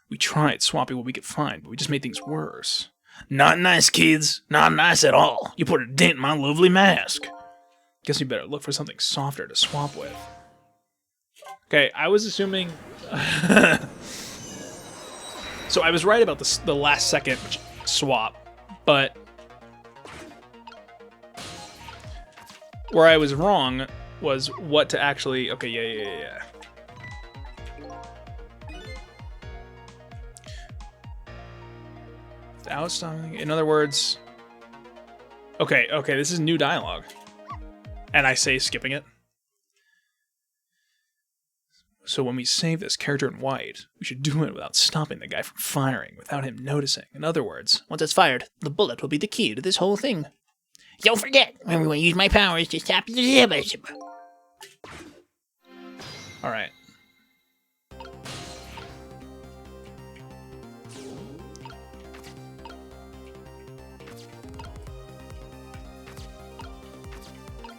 We tried swapping what we could find, but we just made things worse. Not nice, kids. Not nice at all. You put a dent in my lovely mask. Guess we better look for something softer to swap with. Okay, I was assuming... So I was right about the last second swap, but... Where I was wrong was what to actually... Okay, yeah. Without stopping... In other words... Okay, this is new dialogue. And I say skipping it. So when we save this character in white, we should do it without stopping the guy from firing, without him noticing. In other words... Once it's fired, the bullet will be the key to this whole thing. Don't forget, when we use my powers to stop the zibber. Alright.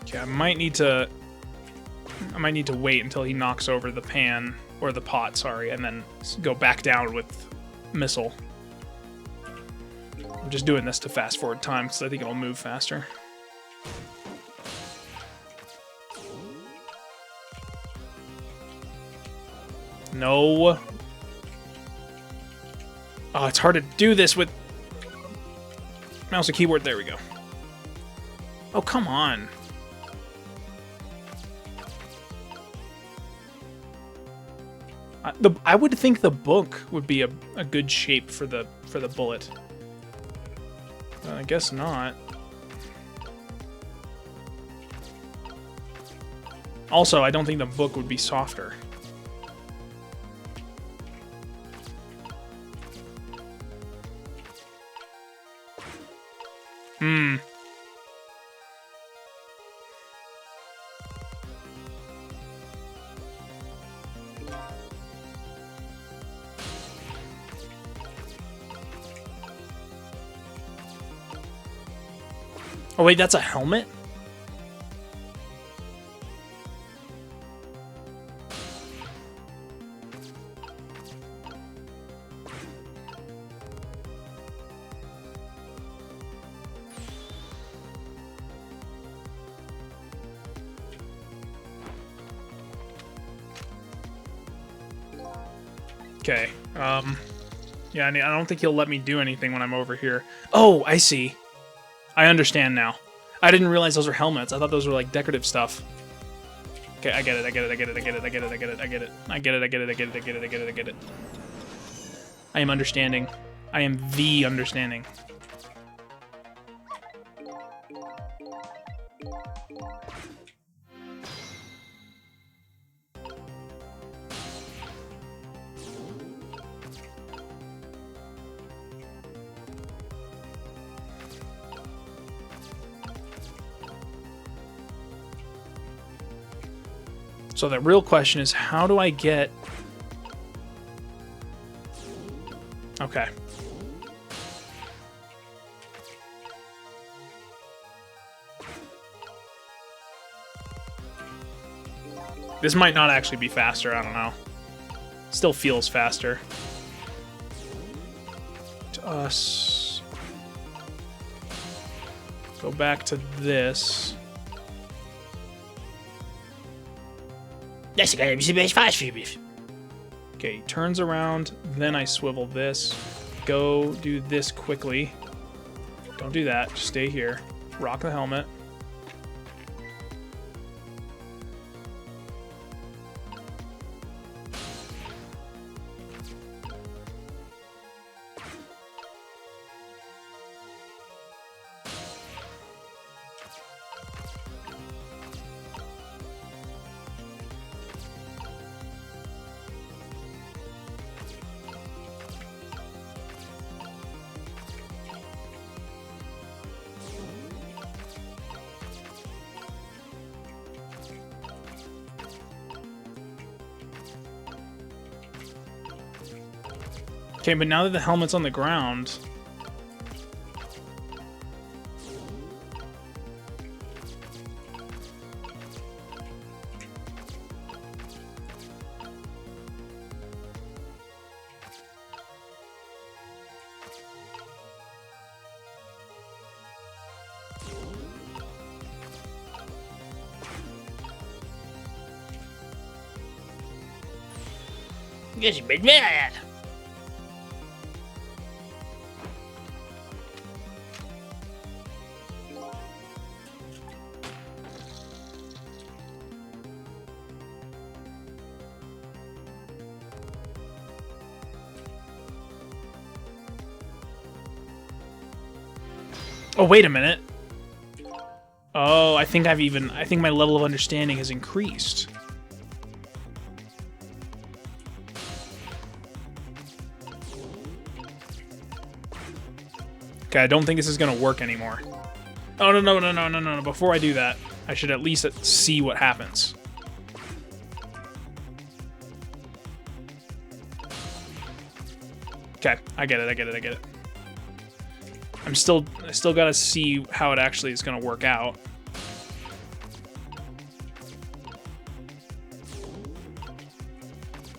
Okay, I might need to wait until he knocks over the pan, or the pot, sorry, and then go back down with missile. I'm just doing this to fast forward time because I think it'll move faster. No. Oh, it's hard to do this with mouse and keyboard. There we go. Oh, come on. I would think the book would be a good shape for the bullet. I guess not. Also, I don't think the book would be softer. Hmm. Oh wait, that's a helmet? Okay, yeah, I don't think he'll let me do anything when I'm over here. Oh, I see. I understand now. I didn't realize those were helmets. I thought those were like decorative stuff. Okay, I get it, I get it, I get it, I get it, I get it, I get it, I get it. I get it, I get it, I get it, I get it, I get it, I get it. I am understanding. I am the understanding. So the real question is, how do I get... Okay. This might not actually be faster, I don't know. Still feels faster. To us. Go back to this. Okay, he turns around, then I swivel this. Go do this quickly. Don't do that, just stay here. Rock the helmet. Okay, but now that the helmet's on the ground... Oh, wait a minute. Oh, I think my level of understanding has increased. Okay, I don't think this is gonna work anymore. Oh, no. Before I do that, I should at least see what happens. Okay, I get it. I still gotta see how it actually is gonna work out.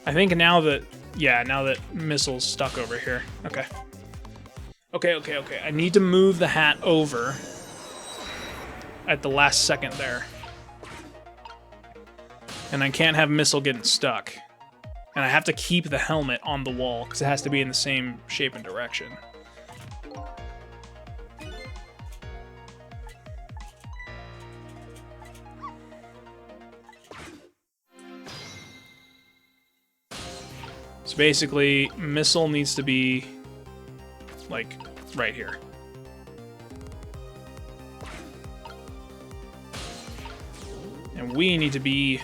I think now that Missile's stuck over here. Okay. Okay. I need to move the hat over at the last second there. And I can't have Missile getting stuck. And I have to keep the helmet on the wall because it has to be in the same shape and direction. So basically, missile needs to be, like, right here. And we need to be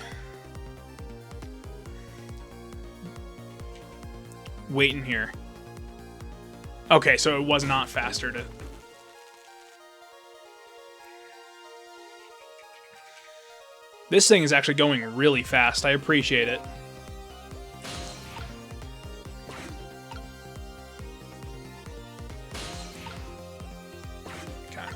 waiting here. Okay, so it was not faster to... This thing is actually going really fast. I appreciate it. Okay.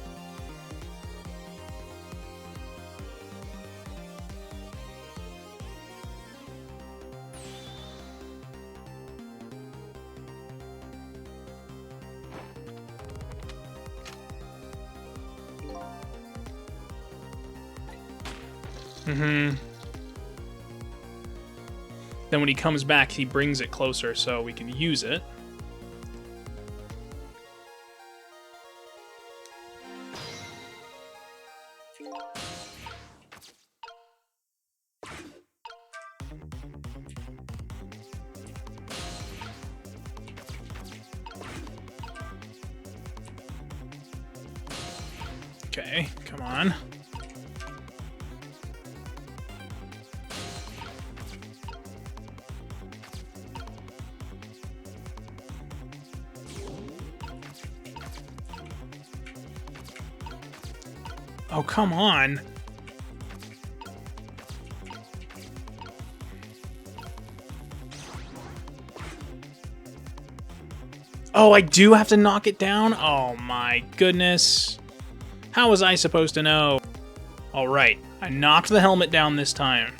Mm-hmm. Then when he comes back, he brings it closer so we can use it. Okay, come on. Oh, come on. Oh, I do have to knock it down? Oh my goodness. How was I supposed to know? Alright, I knocked the helmet down this time.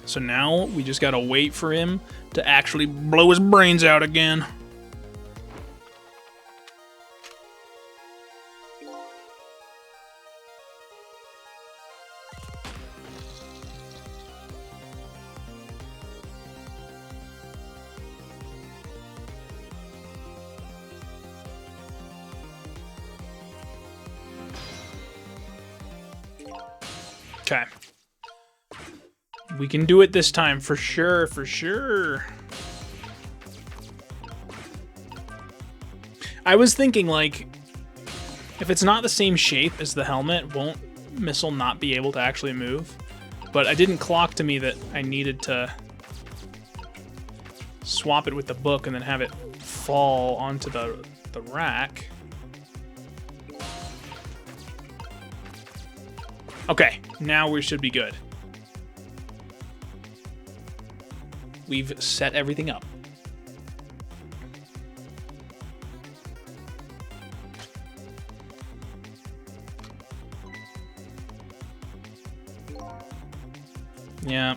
So now we just gotta wait for him to actually blow his brains out again. Okay. We can do it this time, for sure, for sure. I was thinking, like, if it's not the same shape as the helmet, won't Missile not be able to actually move? But I didn't clock to me that I needed to swap it with the book and then have it fall onto the rack. Okay, now we should be good. We've set everything up. Yeah.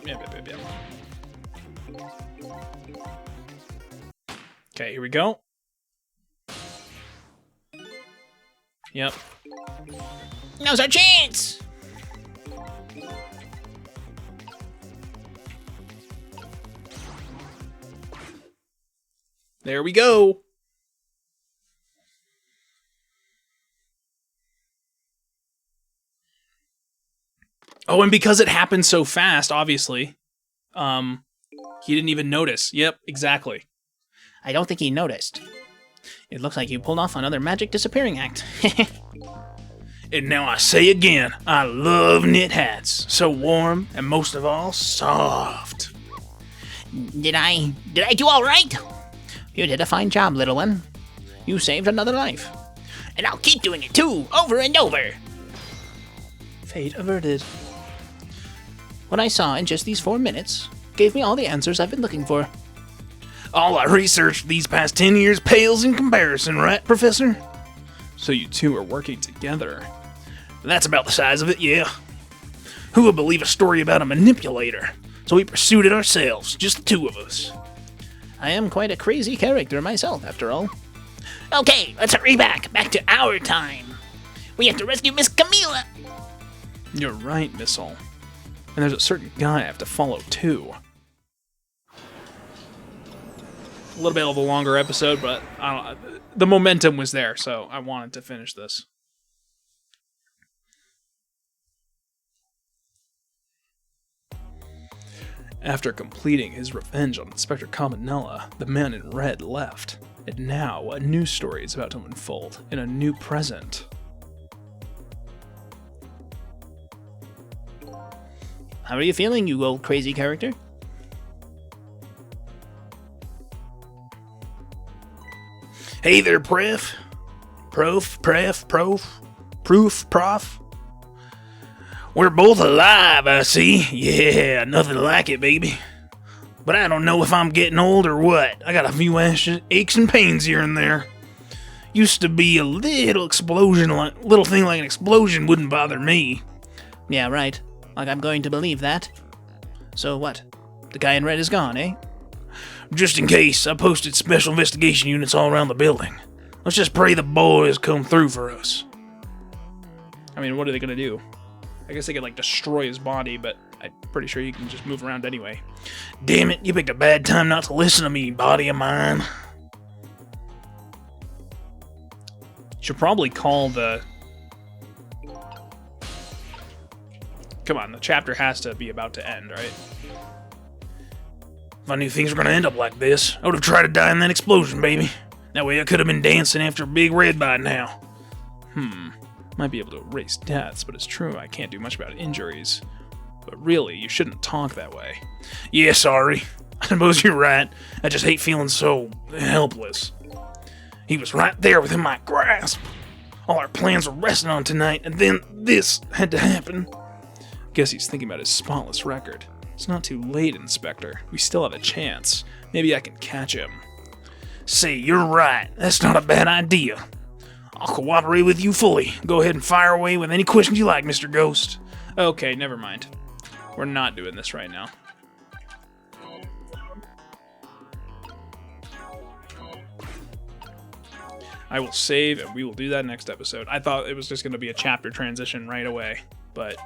Okay, here we go. Yep. Now's our chance! There we go. Oh, and because it happened so fast, obviously, he didn't even notice. Yep, exactly. I don't think he noticed. It looks like you pulled off another magic disappearing act. And now I say again, I love knit hats. So warm, and most of all, soft. Did I do all right? You did a fine job, little one. You saved another life. And I'll keep doing it too, over and over. Fate averted. What I saw in just these 4 minutes gave me all the answers I've been looking for. All I researched these past 10 years pales in comparison, right, Professor? So you two are working together. That's about the size of it, yeah. Who would believe a story about a manipulator? So we pursued it ourselves, just the two of us. I am quite a crazy character myself, after all. Okay, let's hurry back to our time. We have to rescue Miss Camila. You're right, Missile. And there's a certain guy I have to follow, too. A little bit of a longer episode, but the momentum was there, so I wanted to finish this. After completing his revenge on Inspector Cabanela, the man in red left. And now, a new story is about to unfold in a new present. How are you feeling, you old crazy character? Hey there, Prof. Prof. We're both alive, I see. Yeah, nothing like it, baby. But I don't know if I'm getting old or what. I got a few aches and pains here and there. Used to be a little thing like an explosion wouldn't bother me. Yeah, right. Like I'm going to believe that. So what? The guy in red is gone, eh? Just in case, I posted special investigation units all around the building. Let's just pray the boys come through for us. I mean, what are they gonna do? I guess they could, like, destroy his body, but I'm pretty sure you can just move around anyway. Damn it, you picked a bad time not to listen to me, body of mine. Should probably call the... Come on, the chapter has to be about to end, right? If I knew things were gonna end up like this, I would have tried to die in that explosion, baby. That way I could have been dancing after a big red by now. Might be able to erase deaths, but it's true I can't do much about injuries. But really, you shouldn't talk that way. Yeah, sorry. I suppose you're right. I just hate feeling so helpless. He was right there within my grasp. All our plans were resting on tonight, and then this had to happen. Guess he's thinking about his spotless record. It's not too late, Inspector. We still have a chance. Maybe I can catch him. Say, you're right. That's not a bad idea. I'll cooperate with you fully. Go ahead and fire away with any questions you like, Mr. Ghost. Okay, never mind. We're not doing this right now. I will save, and we will do that next episode. I thought it was just going to be a chapter transition right away, but...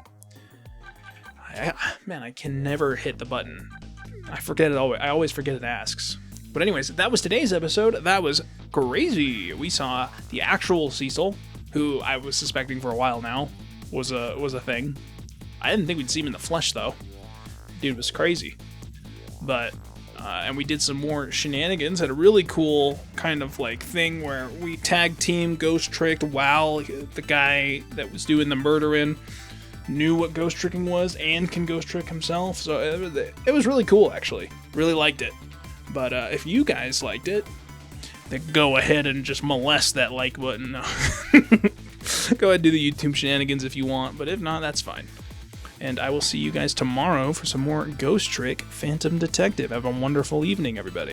man, I can never hit the button. I forget it always. I always forget it asks. But anyways, that was today's episode. That was crazy. We saw the actual Sissel, who I was suspecting for a while now was a thing. I didn't think we'd see him in the flesh, though. Dude was crazy. But, and we did some more shenanigans. Had a really cool kind of like thing where we tag team ghost tricked while the guy that was doing the murdering knew what ghost tricking was and can ghost trick himself. So it was really cool, actually. Really liked it. But if you guys liked it, then go ahead and just molest that like button. No. Go ahead and do the YouTube shenanigans if you want, but if not, that's fine. And I will see you guys tomorrow for some more Ghost Trick Phantom Detective. Have a wonderful evening, everybody.